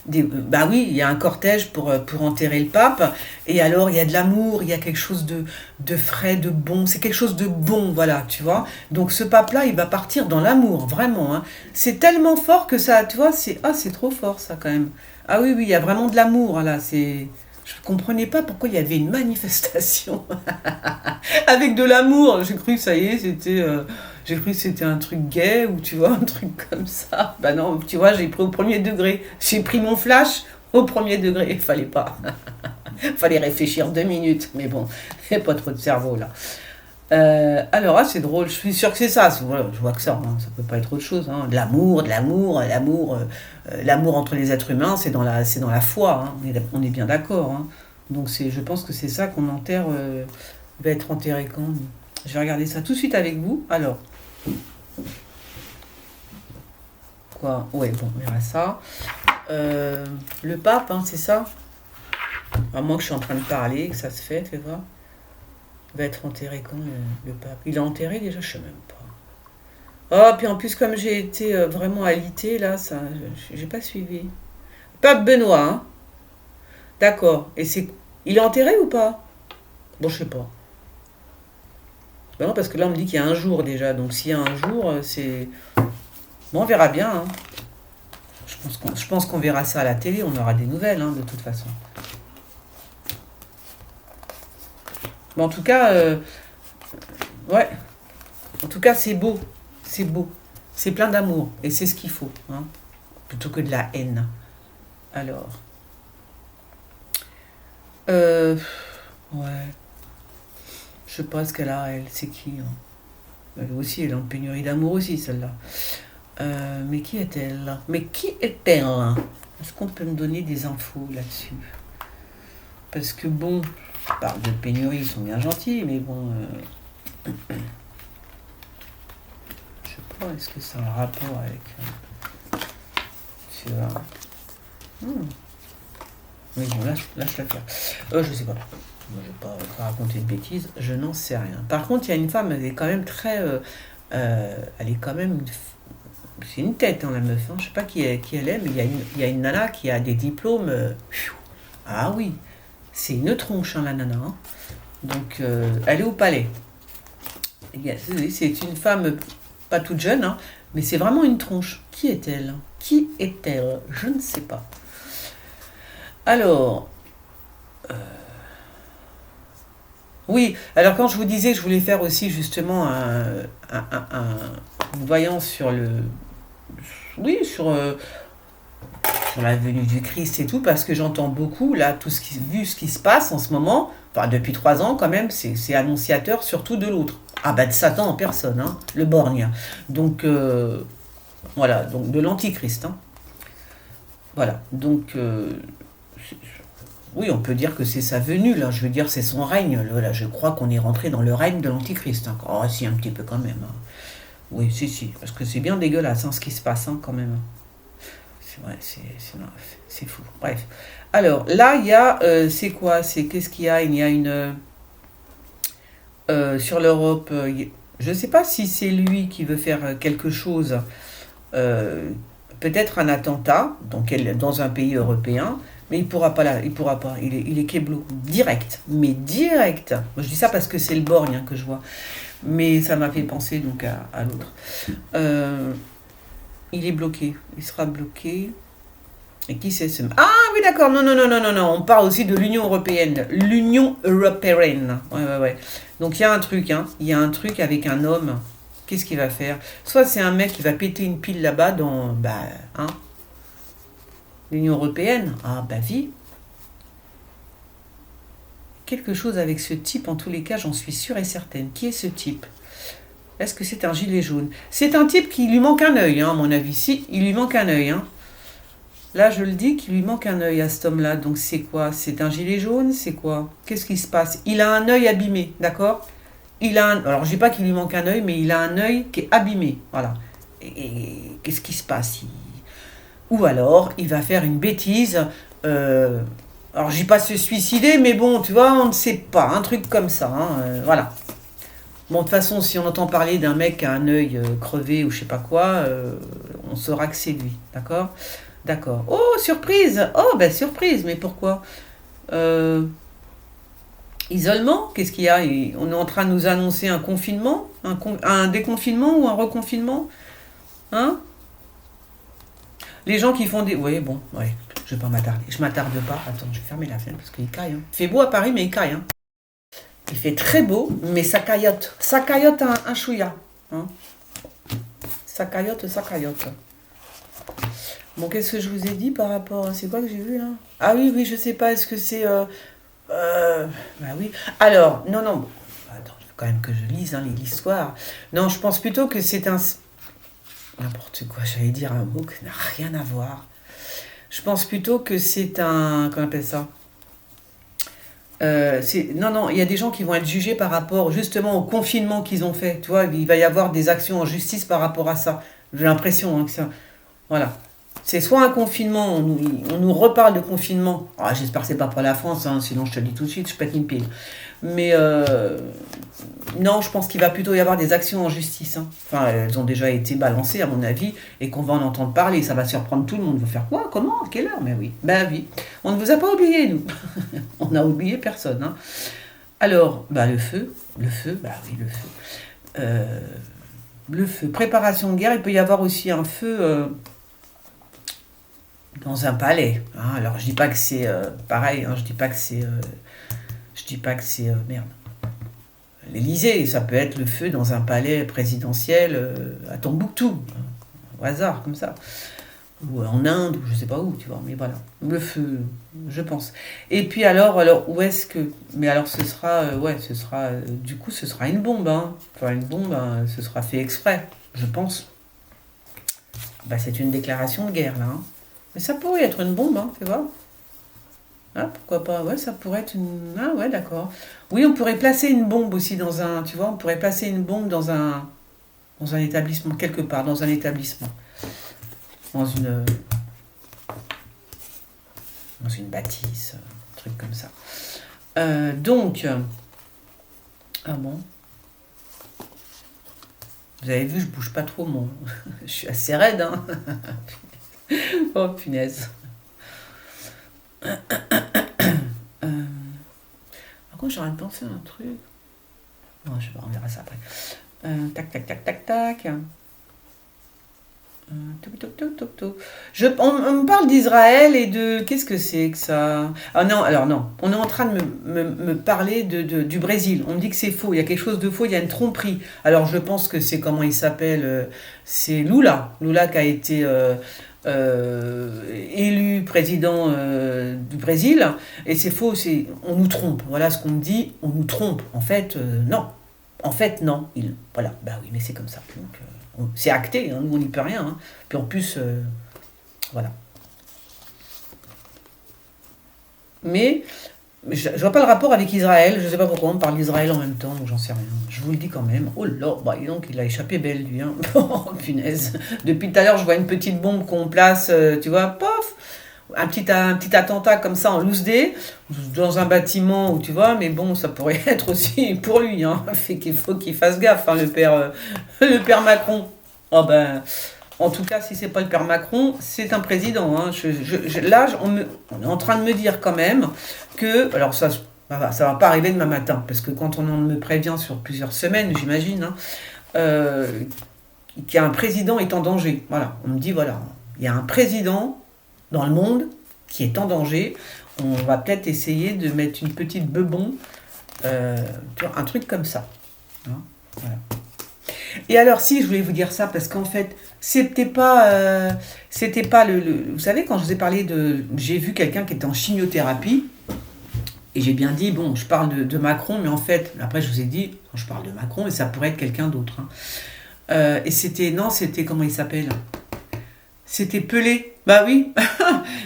bah oui, il y a un cortège pour enterrer le pape, et alors il y a de l'amour, il y a quelque chose de frais, de bon, c'est quelque chose de bon, voilà, tu vois. Donc ce pape-là, il va partir dans l'amour, vraiment. Hein. C'est tellement fort que ça, tu vois, c'est trop fort ça quand même. Ah oui, il y a vraiment de l'amour, là, c'est... Je ne comprenais pas pourquoi il y avait une manifestation avec de l'amour. J'ai cru que ça y est, j'ai cru que c'était un truc gay ou tu vois, un truc comme ça. Bah non, tu vois, j'ai pris au premier degré. J'ai pris mon flash au premier degré. Il fallait pas. Il fallait réfléchir 2 minutes. Mais bon, il n'y a pas trop de cerveau là. Alors, c'est drôle. Je suis sûre que c'est ça. Voilà, je vois que ça. Hein, ça peut pas être autre chose. Hein. De l'amour, l'amour entre les êtres humains, c'est dans la foi. Hein. On est bien d'accord. Hein. Donc, je pense que c'est ça qu'on enterre. Va être enterré quand? Je vais regarder ça tout de suite avec vous. Alors, quoi? Ouais, bon, on verra ça. Le pape, hein, c'est ça? À moins que je suis en train de parler, que ça se fait, fais voir. Il va être enterré quand le pape? Il est enterré déjà, je sais même pas. Oh, puis en plus, comme j'ai été vraiment alité, là, ça, j'ai pas suivi. Pape Benoît, hein? D'accord. Et c'est. Il est enterré ou pas? Bon, je sais pas. Ben non, parce que là, on me dit qu'il y a un jour déjà. Donc, s'il y a un jour, c'est. Bon, on verra bien, hein. Je pense qu'on verra ça à la télé. On aura des nouvelles, hein, de toute façon. Mais en tout cas, ouais. En tout cas, c'est beau. C'est beau. C'est plein d'amour. Et c'est ce qu'il faut, hein. Plutôt que de la haine. Alors. Euh, ouais. Je sais pas ce qu'elle a, elle. C'est qui, hein? Elle aussi, elle est en pénurie d'amour aussi, celle-là. Mais qui est-elle? Mais qui est-elle? Est-ce qu'on peut me donner des infos là-dessus? Parce que bon, je parle de pénurie, ils sont bien gentils, mais bon, je sais pas, est-ce que ça a un rapport avec... tu vois. Hmm. Oui, bon, là, je la faire. Je sais pas. Moi, je vais pas raconter de bêtises, je n'en sais rien. Par contre, il y a une femme, elle est quand même très... elle est quand même... C'est une tête, hein, la meuf. Hein. Je sais pas qui elle est, mais il y a une nana qui a des diplômes. Ah oui, c'est une tronche, hein, la nana. Hein. Donc, elle est au palais. C'est une femme pas toute jeune, hein, mais c'est vraiment une tronche. Qui est-elle? Qui est-elle? Je ne sais pas. Alors, oui, alors quand je vous disais que je voulais faire aussi justement une voyance sur le... Oui, sur la venue du Christ et tout, parce que j'entends beaucoup, là, vu ce qui se passe en ce moment, enfin depuis 3 ans quand même, c'est annonciateur surtout de l'autre. Ah bah de Satan en personne, hein, le borgne. Donc voilà, donc de l'antichrist. Hein. Voilà, donc oui, on peut dire que c'est sa venue, là, je veux dire c'est son règne. Là, je crois qu'on est rentré dans le règne de l'antichrist. Hein. Oh si, un petit peu quand même. Hein. Oui, si, parce que c'est bien dégueulasse hein, ce qui se passe hein, quand même. Ouais, c'est fou. Bref. Alors, là, il y a... c'est quoi? Qu'est-ce qu'il y a? Il y a une... sur l'Europe... je ne sais pas si c'est lui qui veut faire quelque chose. euh, Peut-être un attentat dans un pays européen. Mais il pourra pas là. Il pourra pas. Il est keblo. Direct. Mais direct. Moi, je dis ça parce que c'est le borgne hein, que je vois. Mais ça m'a fait penser donc à l'autre. Euh, il est bloqué. Il sera bloqué. Et qui c'est ce... Ah oui, d'accord. Non, non, non, non, non, non. On parle aussi de l'Union européenne. L'Union européenne. Ouais, ouais, ouais. Donc il y a un truc, hein. Il y a un truc avec un homme. Qu'est-ce qu'il va faire? Soit c'est un mec qui va péter une pile là-bas dans... Bah, hein. L'Union européenne. Ah, bah, vie. Quelque chose avec ce type, en tous les cas, j'en suis sûre et certaine. Qui est ce type? Est-ce que c'est un gilet jaune? C'est un type qui lui manque un œil, hein, à mon avis. Si, il lui manque un œil, hein. Là, je le dis qu'il lui manque un œil à cet homme-là. Donc, c'est quoi? C'est un gilet jaune? C'est quoi? Qu'est-ce qui se passe? Il a un œil abîmé, d'accord? Alors, je dis pas qu'il lui manque un œil, mais il a un œil qui est abîmé. Voilà. Et qu'est-ce qui se passe? Ou alors, il va faire une bêtise. Alors, je dis pas se suicider, mais bon, tu vois, on ne sait pas. Un truc comme ça. Hein, voilà. Bon, de toute façon, si on entend parler d'un mec qui a un œil crevé ou je sais pas quoi, on saura que c'est lui. D'accord? D'accord. Oh, surprise! Oh, ben surprise, mais pourquoi? Euh, Isolement? Qu'est-ce qu'il y a? On est en train de nous annoncer un confinement? Un déconfinement ou un reconfinement? Hein? Les gens qui font des... Oui, bon, ouais, je vais pas m'attarder. Je m'attarde pas. Attends, je vais fermer la fenêtre parce qu'il caille. Hein. Il fait beau à Paris, mais il caille. Hein. Il fait très beau, mais ça caillote. Ça caillote un chouïa. Hein. Ça caillote, ça caillote. Bon, qu'est-ce que je vous ai dit par rapport... C'est quoi que j'ai vu là? Ah oui, oui, je sais pas. Est-ce que c'est... bah oui. Alors, non, non. Attends, il faut quand même que je lise hein, l'histoire. Non, je pense plutôt que c'est un... N'importe quoi, j'allais dire un mot qui n'a rien à voir. Je pense plutôt que c'est un... Comment on appelle ça? Non, non, il y a des gens qui vont être jugés par rapport justement au confinement qu'ils ont fait. Tu vois, il va y avoir des actions en justice par rapport à ça. J'ai l'impression hein, que ça... Voilà. C'est soit un confinement, on nous reparle de confinement. Ah, j'espère que c'est pas pour la France, hein, sinon je te le dis tout de suite, je pète une pile. Mais non, je pense qu'il va plutôt y avoir des actions en justice. Hein. Enfin, elles ont déjà été balancées, à mon avis, et qu'on va en entendre parler. Ça va surprendre tout le monde. On va faire quoi? Comment? À quelle heure? Mais oui. Ben oui. On ne vous a pas oublié, nous. On n'a oublié personne. Hein. Alors, bah, le feu, bah oui, le feu. Le feu. Préparation de guerre, il peut y avoir aussi un feu dans un palais. Hein. Alors, je dis pas que c'est pareil, hein, je dis pas que c'est. Merde. L'Élysée, ça peut être le feu dans un palais présidentiel à Tombouctou, au hasard, comme ça. Ou en Inde, ou je sais pas où, tu vois, mais voilà. Le feu, je pense. Et puis alors où est-ce que. Mais alors, ce sera. Du coup, ce sera une bombe, hein. Enfin, une bombe, hein, ce sera fait exprès, je pense. Bah, c'est une déclaration de guerre, là. Hein. Mais ça pourrait être une bombe, hein, tu vois. Ah, pourquoi pas? Ouais, ça pourrait être une. Ah, ouais, d'accord. Oui, on pourrait placer une bombe aussi dans un. Tu vois, on pourrait placer une bombe dans un établissement, quelque part, dans un établissement. Dans une. Dans une bâtisse, un truc comme ça. Donc. Ah bon? Vous avez vu, je bouge pas trop, moi. Je suis assez raide, hein. Oh, punaise. Par contre, j'aurais pensé à un truc. Non, je sais pas, on verra ça après. Tac, tac, tac, tac, tac. Toc, toc, toc, toc, toc. On me parle d'Israël et de... Qu'est-ce que c'est que ça? Ah non, alors non. On est en train de me parler du Brésil. On me dit que c'est faux. Il y a quelque chose de faux. Il y a une tromperie. Alors je pense que c'est comment il s'appelle. C'est Lula. Lula qui a été élu président du Brésil. Et c'est faux. On nous trompe. Voilà ce qu'on me dit. On nous trompe. En fait, non. En fait, non. Voilà. Bah oui, mais c'est comme ça. Donc... c'est acté, hein, nous on n'y peut rien. Hein. Puis en plus, voilà. Mais je vois pas le rapport avec Israël, je sais pas pourquoi on parle d'Israël en même temps, donc j'en sais rien. Je vous le dis quand même. Oh là, bah, donc il a échappé belle lui. Hein. Oh punaise. Depuis tout à l'heure, je vois une petite bombe qu'on place, tu vois, pof, un petit attentat comme ça en loose day, dans un bâtiment où tu vois, mais bon, ça pourrait être aussi pour lui. Hein. Fait qu'il faut qu'il fasse gaffe, hein, le père Macron. Oh ben, en tout cas, si c'est pas le père Macron, c'est un président. Hein. Là, on est en train de me dire quand même que, alors ça va pas arriver demain matin, parce que quand on me prévient sur plusieurs semaines, j'imagine, hein, qu'un président est en danger. Voilà, on me dit voilà, il y a un président dans le monde qui est en danger. On va peut-être essayer de mettre une petite bebon, un truc comme ça. Hein, voilà. Et alors, si, je voulais vous dire ça, parce qu'en fait, c'était pas vous savez, quand je vous ai parlé j'ai vu quelqu'un qui était en chimiothérapie, et j'ai bien dit, bon, je parle de Macron, mais en fait, après, je vous ai dit, je parle de Macron, mais ça pourrait être quelqu'un d'autre. Hein. Et c'était, comment il s'appelle? C'était Pelé. Bah oui,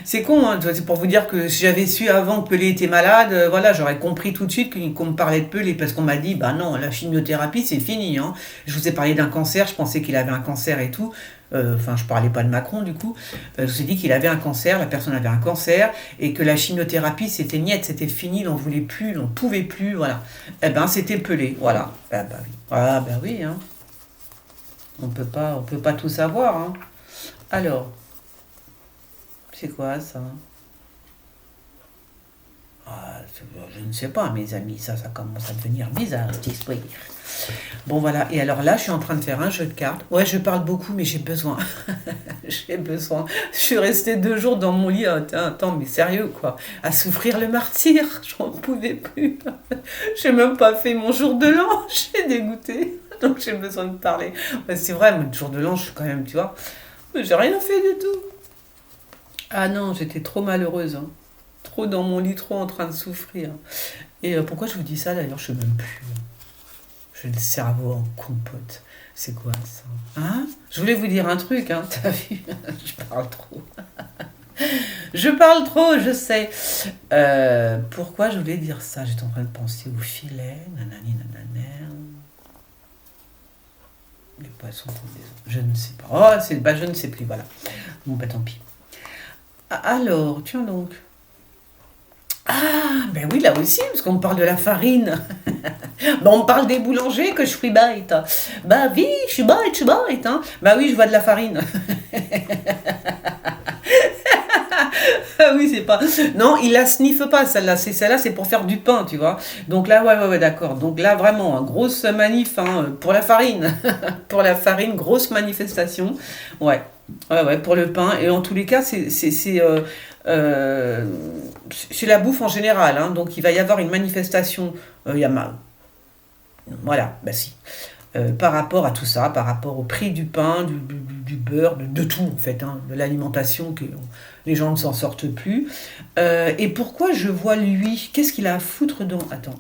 c'est con, hein. C'est pour vous dire que si j'avais su avant que Pelé était malade, voilà, j'aurais compris tout de suite qu'on me parlait de Pelé, parce qu'on m'a dit, bah non, la chimiothérapie, c'est fini. Hein. Je vous ai parlé d'un cancer, je pensais qu'il avait un cancer et tout. Enfin, je parlais pas de Macron, du coup. Je vous ai dit qu'il avait un cancer, la personne avait un cancer, et que la chimiothérapie, c'était niette, c'était fini, il n'en voulait plus, il n'en pouvait plus, voilà. Eh ben, c'était Pelé, voilà. Bah oui. Ah, bah oui, hein. On peut pas tout savoir, hein. Alors... c'est quoi ça? Ah, je ne sais pas, mes amis, ça commence à devenir bizarre, cette histoire. Bon, voilà, et alors là, je suis en train de faire un jeu de cartes. Ouais, je parle beaucoup, mais j'ai besoin. J'ai besoin. Je suis restée 2 jours dans mon lit, attends, mais sérieux, quoi. À souffrir le martyr, j'en pouvais plus. J'ai même pas fait mon jour de l'an, j'ai dégoûté. Donc j'ai besoin de parler. Ouais, c'est vrai, mon jour de l'an, je suis quand même, tu vois, j'ai rien fait du tout. Ah non, j'étais trop malheureuse, hein. Trop dans mon lit, trop en train de souffrir. Et pourquoi je vous dis ça d'ailleurs, je sais même plus. J'ai le cerveau en compote. C'est quoi ça? Hein? Je voulais vous dire un truc, hein, t'as vu? Je parle trop. Je parle trop, je sais. Pourquoi je voulais dire ça? J'étais en train de penser au filet, nanani nanana. Les poissons font des œufs. Je ne sais pas. Oh, je ne sais plus, voilà. Bon, bah tant pis. Alors, tiens donc. Ah, ben oui, là aussi, parce qu'on parle de la farine. Ben, on parle des boulangers que je suis bête. Bah oui, je suis bête. Hein. Bah oui, je vois de la farine. Ah oui, c'est pas. Non, il la sniffe pas, celle-là. Celle-là, c'est pour faire du pain, tu vois. Donc là, ouais, d'accord. Donc là, vraiment, hein, grosse manif hein, pour la farine. Pour la farine, grosse manifestation. Ouais. Ouais, pour le pain. Et en tous les cas, euh, c'est la bouffe en général. Hein. Donc il va y avoir une manifestation. Il y a voilà, bah si. Par rapport à tout ça, par rapport au prix du pain, du beurre, de tout en fait, hein, de l'alimentation, que les gens ne s'en sortent plus. Et pourquoi je vois lui? Qu'est-ce qu'il a à foutre dans... Attends.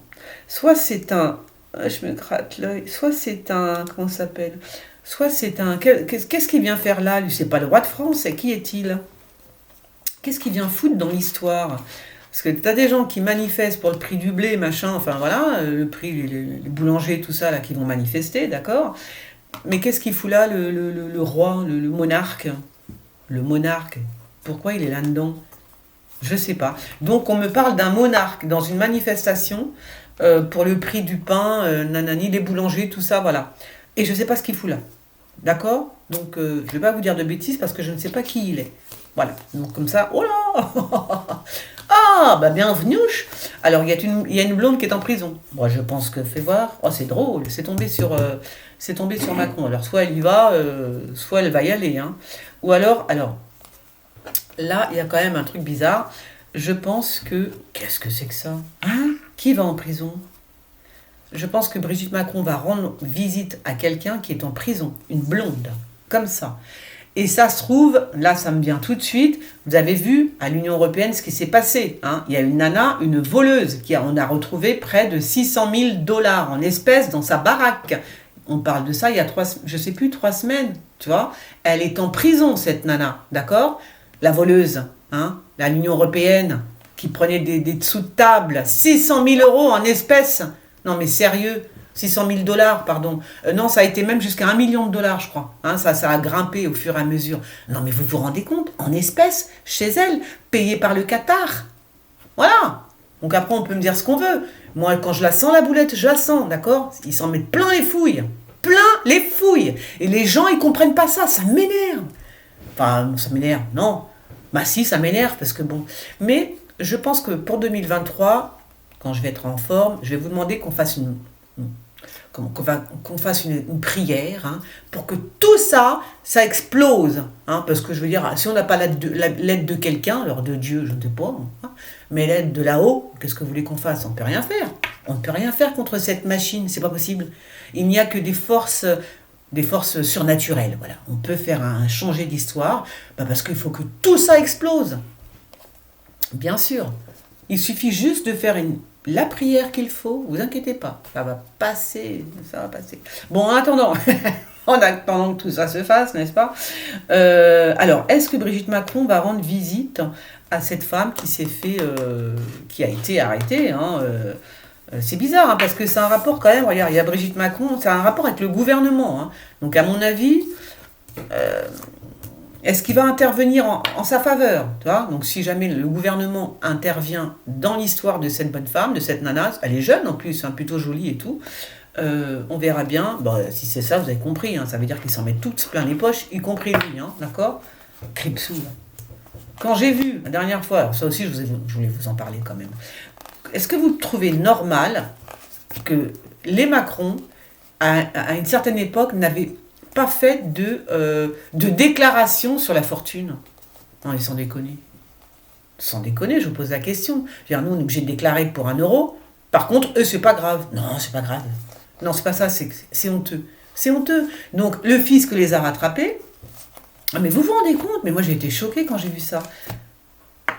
Soit c'est un... Je me gratte l'œil. Soit c'est un... Comment ça s'appelle? Soit c'est un... Qu'est-ce qu'il vient faire là? Lui, c'est pas le roi de France. Qui est-il? Qu'est-ce qu'il vient foutre dans l'histoire? Parce que tu as des gens qui manifestent pour le prix du blé, machin, enfin voilà, le prix, les boulangers, tout ça, là, qui vont manifester, d'accord. Mais qu'est-ce qu'il fout là, le roi, le monarque? Le monarque, pourquoi il est là-dedans? Je sais pas. Donc on me parle d'un monarque dans une manifestation pour le prix du pain, nanani, les boulangers, tout ça, voilà. Et je sais pas ce qu'il fout là. D'accord. Donc je vais pas vous dire de bêtises parce que je ne sais pas qui il est. Voilà. Donc comme ça, oh là. Ah, bah bienvenue. Alors il y a une blonde qui est en prison. Moi je pense que, fais voir. Oh c'est drôle, c'est tombé sur Macron. Alors soit elle y va, soit elle va y aller. Hein. Ou alors, là il y a quand même un truc bizarre. Je pense que... Qu'est-ce que c'est que ça? Hein? Qui va en prison? Je pense que Brigitte Macron va rendre visite à quelqu'un qui est en prison. Une blonde. Comme ça. Et ça se trouve, là ça me vient tout de suite, vous avez vu à l'Union Européenne ce qui s'est passé. Hein. Il y a une nana, une voleuse, on a retrouvé près de 600 000 $ en espèces dans sa baraque. On parle de ça il y a 3 semaines, tu vois. Elle est en prison, cette nana, d'accord? La voleuse, hein, l'Union Européenne, qui prenait des dessous de table, 600 000 € en espèces. Non mais sérieux, 600 000 $, pardon. Non, ça a été même jusqu'à 1 million de dollars, je crois. Hein, ça a grimpé au fur et à mesure. Non, mais vous vous rendez compte, en espèces, chez elle, payée par le Qatar. Voilà. Donc après, on peut me dire ce qu'on veut. Moi, quand je la sens, la boulette, je la sens, d'accord? Ils s'en mettent plein les fouilles. Plein les fouilles. Et les gens, ils comprennent pas ça. Ça m'énerve. Enfin, ça m'énerve, non. Bah si, ça m'énerve, parce que bon. Mais je pense que pour 2023, quand je vais être en forme, je vais vous demander qu'on fasse qu'on fasse une prière hein, pour que tout ça, ça explose. Hein, parce que je veux dire, si on n'a pas l'aide de quelqu'un, alors de Dieu, je ne sais pas, hein, mais l'aide de là-haut, qu'est-ce que vous voulez qu'on fasse? On ne peut rien faire. On ne peut rien faire contre cette machine, c'est pas possible. Il n'y a que des forces surnaturelles. Voilà. On peut faire changer d'histoire parce qu'il faut que tout ça explose. Bien sûr. Il suffit juste de faire la prière qu'il faut, vous inquiétez pas, ça va passer. Bon, en attendant, que tout ça se fasse, n'est-ce pas? Alors, est-ce que Brigitte Macron va rendre visite à cette femme qui a été arrêtée hein, c'est bizarre, hein, parce que c'est un rapport quand même, regarde, il y a Brigitte Macron, c'est un rapport avec le gouvernement. Hein. Donc, à mon avis... est-ce qu'il va intervenir en sa faveur, tu vois? Donc si jamais le gouvernement intervient dans l'histoire de cette bonne femme, de cette nana, elle est jeune en plus, hein, plutôt jolie et tout, on verra bien. Bon, si c'est ça, vous avez compris, hein, ça veut dire qu'ils s'en mettent toutes plein les poches, y compris lui, hein, d'accord? Cripsou. Quand j'ai vu, la dernière fois, alors ça aussi je voulais vous en parler quand même, est-ce que vous trouvez normal que les Macron, à une certaine époque, n'avaient pas fait de déclaration sur la fortune? Non, ils sont déconnés. Sans déconner, je vous pose la question. Je veux dire, nous, on est obligés de déclarer pour 1 €. Par contre, eux, c'est pas grave. Non, c'est pas grave. Non, c'est pas ça, c'est honteux. C'est honteux. Donc, le fisc les a rattrapés. Ah, mais vous vous rendez compte? Mais moi, j'ai été choquée quand j'ai vu ça.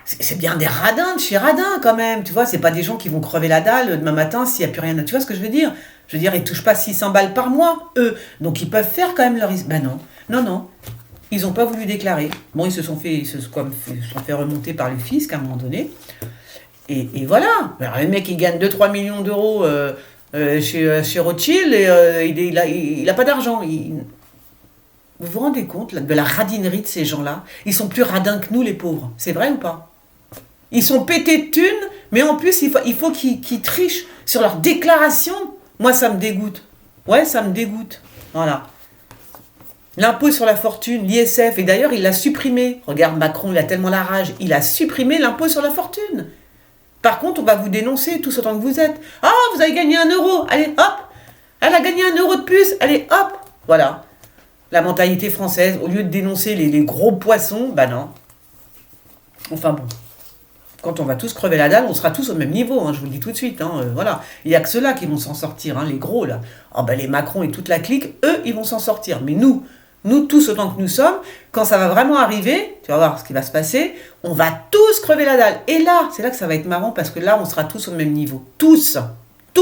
C'est bien des radins de chez radins, quand même. Tu vois, c'est pas des gens qui vont crever la dalle demain matin s'il n'y a plus rien. Tu vois ce que je veux dire? Je veux dire, ils touchent pas 600 balles par mois, eux. Donc, ils peuvent faire quand même leur... Ben non. Ils n'ont pas voulu déclarer. Bon, ils se sont fait remonter par le fisc à un moment donné. Et voilà. Alors, le mec, il gagne 2-3 millions d'euros chez Rothschild et il a pas d'argent. Vous vous rendez compte là, de la radinerie de ces gens-là? Ils sont plus radins que nous, les pauvres. C'est vrai ou pas? Ils sont pétés de thunes, mais en plus, il faut qu'ils trichent sur leur déclaration. Moi, ça me dégoûte. Ouais, ça me dégoûte. Voilà. L'impôt sur la fortune, l'ISF, et d'ailleurs, il l'a supprimé. Regarde, Macron, il a tellement la rage. Il a supprimé l'impôt sur la fortune. Par contre, on va vous dénoncer tous autant que vous êtes. Ah, vous avez gagné 1 euro. Allez, hop. Elle a gagné 1 euro de plus. Allez, hop. Voilà. La mentalité française, au lieu de dénoncer les gros poissons, bah non. Enfin bon. Quand on va tous crever la dalle, on sera tous au même niveau, hein, je vous le dis tout de suite. Voilà. Il n'y a que ceux-là qui vont s'en sortir, hein, les gros là. Oh, ben, les Macron et toute la clique, eux, ils vont s'en sortir. Mais nous tous autant que nous sommes, quand ça va vraiment arriver, tu vas voir ce qui va se passer, on va tous crever la dalle. Et là, c'est là que ça va être marrant, parce que là, on sera tous au même niveau. Tous. Tu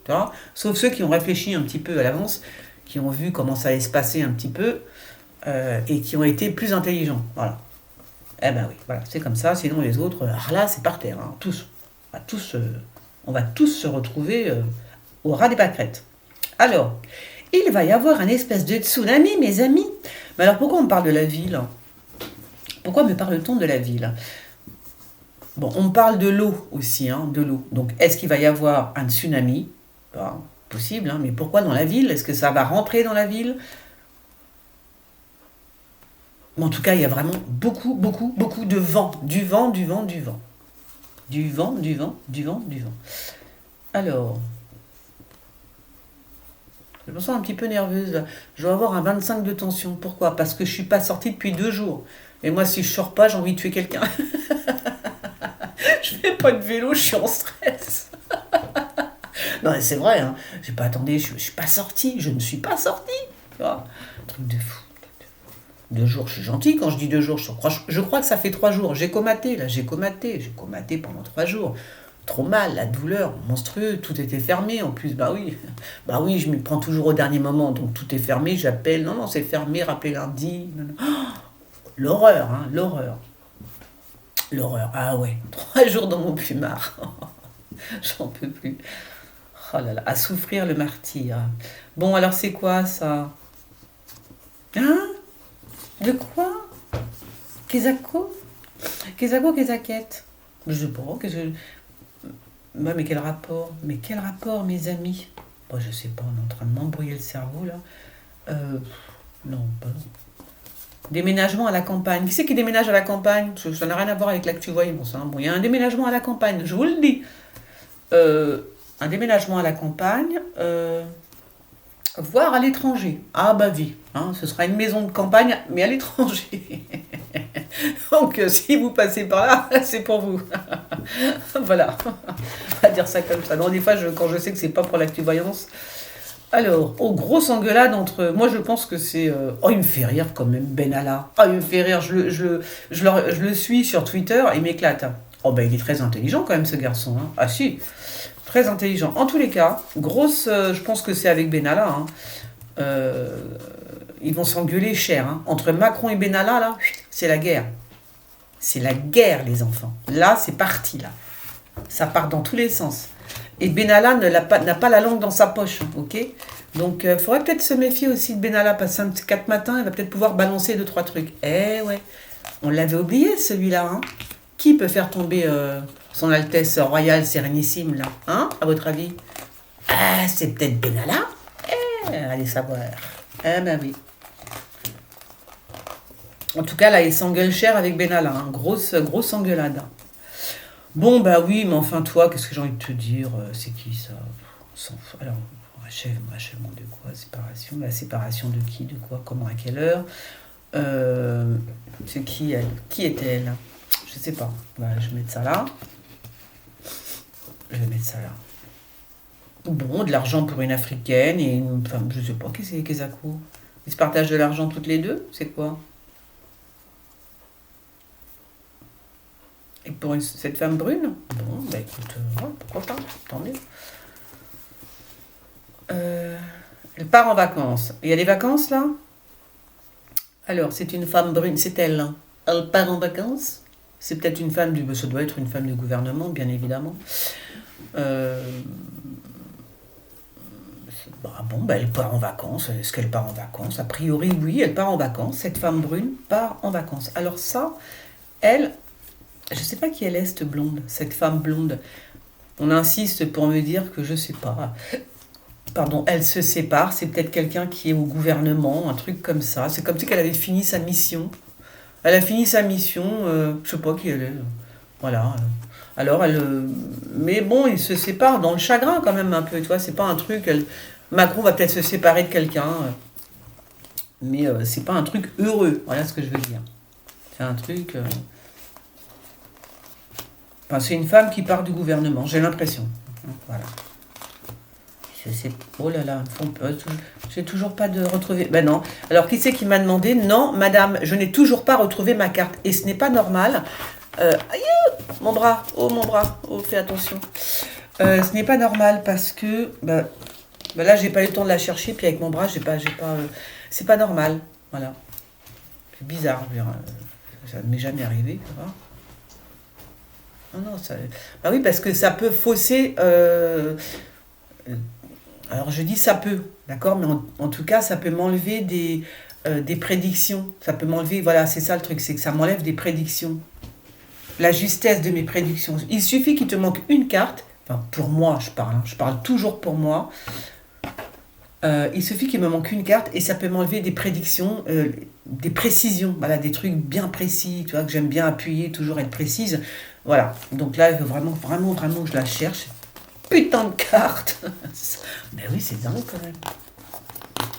vois. Sauf ceux qui ont réfléchi un petit peu à l'avance, qui ont vu comment ça allait se passer un petit peu, et qui ont été plus intelligents. Voilà. Eh ben oui, voilà, c'est comme ça, sinon les autres, là, c'est par terre, hein, tous. On va tous se retrouver au ras des pâquerettes. Alors, il va y avoir un espèce de tsunami, mes amis. Mais alors, pourquoi on parle de la ville? Pourquoi me parle-t-on de la ville? Bon, on parle de l'eau aussi, hein, de l'eau. Donc, est-ce qu'il va y avoir un tsunami? Possible, hein, mais pourquoi dans la ville? Est-ce que ça va rentrer dans la ville? Mais en tout cas, il y a vraiment beaucoup de vent. Du vent. Alors, je me sens un petit peu nerveuse là. Je dois avoir un 25 de tension. Pourquoi? Parce que je ne suis pas sortie depuis 2 jours. Et moi, si je ne sors pas, j'ai envie de tuer quelqu'un. Je fais pas de vélo, je suis en stress. Non, mais c'est vrai, hein. Attendez, je ne suis pas sortie. Je ne suis pas sortie. Tu vois, un truc de fou. 2 jours, je suis gentille quand je dis 2 jours. Je crois que ça fait 3 jours. J'ai comaté pendant 3 jours. Trop mal, la douleur, monstrueux, tout était fermé en plus. Bah oui, je m'y prends toujours au dernier moment, donc tout est fermé, j'appelle. Non, c'est fermé, rappelez lundi. Non. Oh, l'horreur, hein, l'horreur. Ah ouais, 3 jours dans mon plumard. J'en peux plus. Oh là là, à souffrir le martyr. Bon, alors c'est quoi ça? Hein? De quoi? Kezako? Kezaquette? Je sais pas, Ouais, mais quel rapport? Mes amis? Bon, je sais pas, on est en train de m'embrouiller le cerveau, là. Non, pas non. Déménagement à la campagne. Qui c'est qui déménage à la campagne? Ça n'a rien à voir avec l'actu voyance. Bon, il y a un déménagement à la campagne, je vous le dis. Un déménagement à la campagne, voire à l'étranger. Ah bah oui, hein, ce sera une maison de campagne, mais à l'étranger. Donc, si vous passez par là, c'est pour vous. Voilà, on va dire ça comme ça. Non, des fois, quand je sais que c'est pas pour l'actu voyance. Alors, grosse engueulade entre... Moi, je pense que c'est... Oh, il me fait rire quand même, Benalla. Oh, il me fait rire. Je le suis sur Twitter, il m'éclate. Oh, ben, il est très intelligent quand même, ce garçon. Hein. Ah si, très intelligent. En tous les cas, je pense que c'est avec Benalla. Hein. Ils vont s'engueuler cher. Hein. Entre Macron et Benalla, là, c'est la guerre. C'est la guerre, les enfants. Là, c'est parti, là. Ça part dans tous les sens. Et Benalla n'a pas la langue dans sa poche, ok? Donc, il faudrait peut-être se méfier aussi de Benalla, parce que 4 matins, il va peut-être pouvoir balancer 2-3 trucs. Eh ouais, on l'avait oublié, celui-là. Hein. Qui peut faire tomber son Altesse Royale Sérénissime, là? Hein, à votre avis? Ah, c'est peut-être Benalla? Allez savoir. Eh ben oui. En tout cas, là, il s'engueule cher avec Benalla. Hein. Grosse engueulade. Bon, bah oui, mais enfin, toi, qu'est-ce que j'ai envie de te dire? C'est qui, ça? On s'en fout. Alors, rachèvement de quoi? Séparation. La séparation de qui? De quoi? Comment? À quelle heure? C'est qui, elle? Qui est-elle? Je sais pas. Bah, je vais mettre ça là. Bon, de l'argent pour une Africaine et une femme, je sais pas, qu'est-ce que c'est Kezako? Ils se partagent de l'argent toutes les deux? C'est quoi? Et pour cette femme brune? Bon, bah écoute, ouais, pourquoi pas, tant mieux. Elle part en vacances. Il y a des vacances là? Alors, c'est une femme brune, c'est elle. Hein. Elle part en vacances? C'est peut-être une femme ça doit être une femme du gouvernement, bien évidemment. bon, bah, elle part en vacances. Est-ce qu'elle part en vacances? A priori, oui, elle part en vacances. Cette femme brune part en vacances. Alors ça, elle, je sais pas qui elle est, cette blonde, cette femme blonde. On insiste pour me dire que je sais pas. Pardon, elle se sépare. C'est peut-être quelqu'un qui est au gouvernement, un truc comme ça. C'est comme si qu'elle avait fini sa mission. Elle a fini sa mission, je sais pas qui elle est. Voilà. Alors elle, mais bon, ils se séparent dans le chagrin quand même un peu. Tu vois, c'est pas un truc. Macron va peut-être se séparer de quelqu'un, mais c'est pas un truc heureux. Voilà ce que je veux dire. C'est un truc. Enfin, c'est une femme qui part du gouvernement. J'ai l'impression. Voilà. Je sais. Oh là là, j'ai toujours pas de retrouvé. Ben non. Alors qui c'est qui m'a demandé? Non, madame, je n'ai toujours pas retrouvé ma carte et ce n'est pas normal. Aïe, mon bras, oh fais attention. Ce n'est pas normal parce que là j'ai pas eu le temps de la chercher puis avec mon bras c'est pas normal. Voilà. C'est bizarre. Je veux dire, ça ne m'est jamais arrivé, tu vois. Non, ça. Bah oui, parce que ça peut fausser. Alors je dis ça peut, d'accord, mais en tout cas ça peut m'enlever des prédictions. Ça peut m'enlever, voilà, c'est ça le truc, c'est que ça m'enlève des prédictions. La justesse de mes prédictions. Il suffit qu'il te manque une carte, enfin pour moi je parle toujours pour moi. Il suffit qu'il me manque une carte et ça peut m'enlever des prédictions, des précisions, voilà, des trucs bien précis, tu vois, que j'aime bien appuyer, toujours être précise. Voilà, donc là il veut vraiment que je la cherche. Putain de carte. Mais oui, c'est dingue quand même.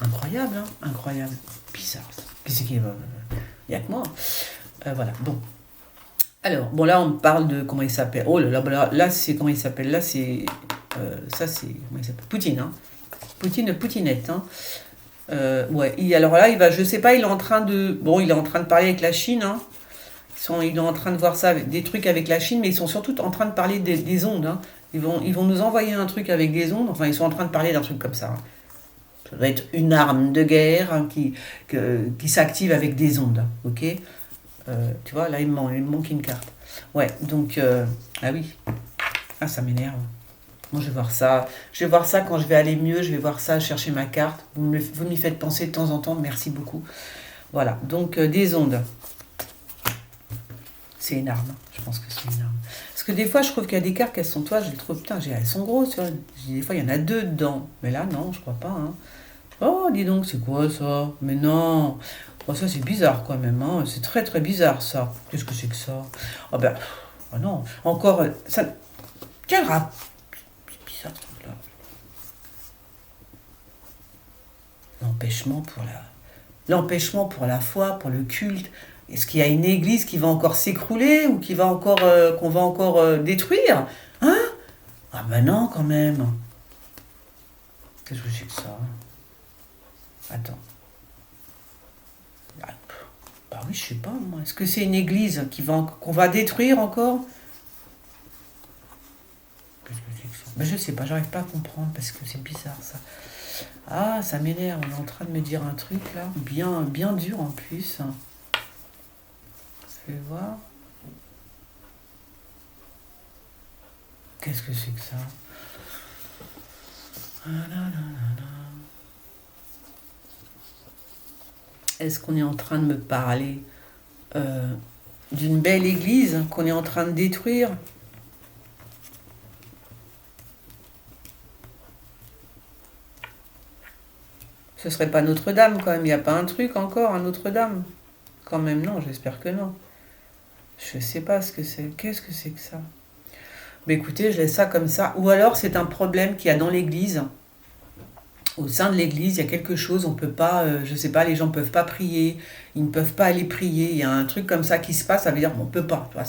Incroyable, hein. Incroyable. Bizarre, ça. Qu'est-ce qui est... Il n'y a que moi. Voilà, bon. Alors, bon, là, on parle de... Comment il s'appelle? Oh là là, là c'est... Comment il s'appelle? Là, c'est... ça, c'est... Comment il s'appelle? Poutine, hein. Poutinette, hein. Ouais, alors là, il va... Je sais pas, il est en train de... Bon, il est en train de parler avec la Chine, hein. Ils sont en train de voir ça, des trucs avec la Chine, mais ils sont surtout en train de parler des ondes, hein. Ils vont nous envoyer un truc avec des ondes, enfin ils sont en train de parler d'un truc comme ça. Ça doit être une arme de guerre hein, qui s'active avec des ondes, ok. Tu vois, là il me manque une carte. Ouais, donc, ah oui, ah ça m'énerve. Moi je vais voir ça quand je vais aller mieux, je vais voir ça, chercher ma carte. Vous m'y faites penser de temps en temps, merci beaucoup. Voilà, donc des ondes. C'est une arme, je pense que c'est une arme. Parce que des fois, je trouve qu'il y a des cartes, elles sont, toi, je les trouve, putain, elles sont grosses, tu vois. Des fois, il y en a deux dedans. Mais là, non, je crois pas, hein. Oh, dis donc, c'est quoi ça? Mais non. Oh, ça, c'est bizarre quand même, hein. C'est très, très bizarre, ça. Qu'est-ce que c'est que ça? Oh, ben, oh non. Encore, ça... Quel rap? C'est bizarre, ce truc-là. L'empêchement pour la foi, pour le culte. Est-ce qu'il y a une église qui va encore s'écrouler ou qu'on va encore détruire? Hein? Ah ben non, quand même. Qu'est-ce que c'est que ça? Attends. Ah, bah oui, je sais pas, moi. Est-ce que c'est une église qu'on va détruire encore? Qu'est-ce que c'est que ça? Ben je sais pas, j'arrive pas à comprendre parce que c'est bizarre, ça. Ah, ça m'énerve, on est en train de me dire un truc, là. Bien, bien dur, en plus. Je vais voir. Qu'est-ce que c'est que ça? Ah là là là là. Est-ce qu'on est en train de me parler d'une belle église qu'on est en train de détruire? Ce serait pas Notre-Dame quand même? Il n'y a pas un truc encore à Notre-Dame? Quand même non, j'espère que non. Je sais pas ce que c'est. Qu'est-ce que c'est que ça? Mais écoutez, je laisse ça comme ça. Ou alors c'est un problème qu'il y a dans l'église. Au sein de l'église, il y a quelque chose, on peut pas, je sais pas, les gens peuvent pas prier, ils ne peuvent pas aller prier. Il y a un truc comme ça qui se passe, ça veut dire qu'on peut pas. Tu vois,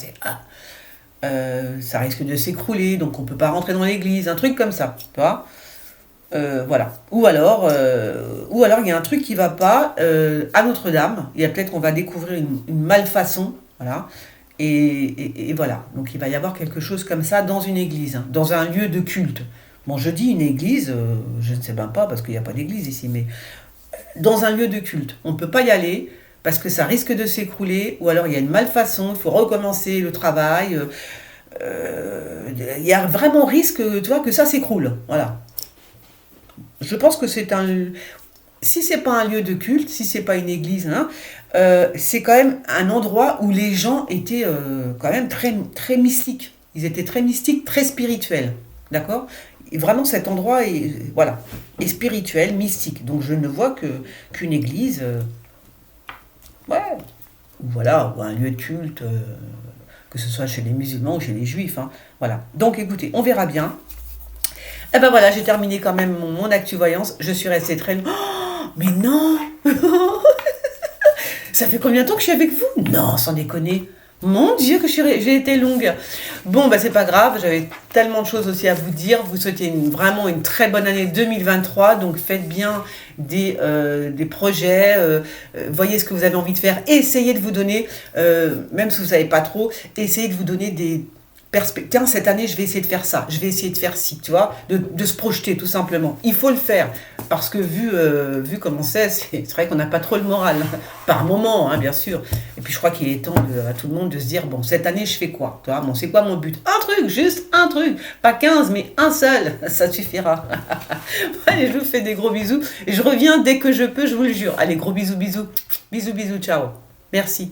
ça risque de s'écrouler, donc on peut pas rentrer dans l'église, un truc comme ça, tu vois. Voilà. Ou alors, il y a un truc qui va pas à Notre-Dame. Il y a peut-être qu'on va découvrir une malfaçon, voilà. Et voilà. Donc il va y avoir quelque chose comme ça dans une église, hein, dans un lieu de culte. Bon, je dis une église, je ne sais même pas parce qu'il n'y a pas d'église ici, mais dans un lieu de culte. On ne peut pas y aller parce que ça risque de s'écrouler, ou alors il y a une malfaçon, il faut recommencer le travail. Il y a vraiment risque, tu vois, que ça s'écroule. Voilà. Je pense que c'est un... Si c'est pas un lieu de culte, si c'est pas une église, hein, c'est quand même un endroit où les gens étaient quand même très, très mystiques. Ils étaient très mystiques, très spirituels. D'accord? Et vraiment, cet endroit est, voilà, est spirituel, mystique. Donc je ne vois qu'une église, ouais, ou voilà, ou un lieu de culte, que ce soit chez les musulmans ou chez les juifs, hein. Voilà. Donc écoutez, on verra bien. Eh ben voilà, j'ai terminé quand même mon actu voyance. Je suis restée très... Oh, mais non. Ça fait combien de temps que je suis avec vous? Non, sans déconner. Mon Dieu, que j'ai été longue. Bon, bah c'est pas grave, j'avais tellement de choses aussi à vous dire. Vous souhaitez vraiment une très bonne année 2023. Donc faites bien des projets, voyez ce que vous avez envie de faire. Essayez de vous donner, même si vous ne savez pas trop, essayez de vous donner des perspectives. Tiens, cette année, je vais essayer de faire ça, je vais essayer de faire ci, tu vois, de se projeter tout simplement. Il faut le faire. Parce que vu comment c'est vrai qu'on n'a pas trop le moral, hein, par moment, hein, bien sûr. Et puis je crois qu'il est temps à tout le monde de se dire, bon, cette année, je fais quoi? Tu vois, bon, c'est quoi mon but? Un truc, juste un truc. Pas 15, mais un seul. Ça suffira. Allez, je vous fais des gros bisous. Et je reviens dès que je peux, je vous le jure. Allez, gros bisous, bisous. Bisous, bisous, ciao. Merci.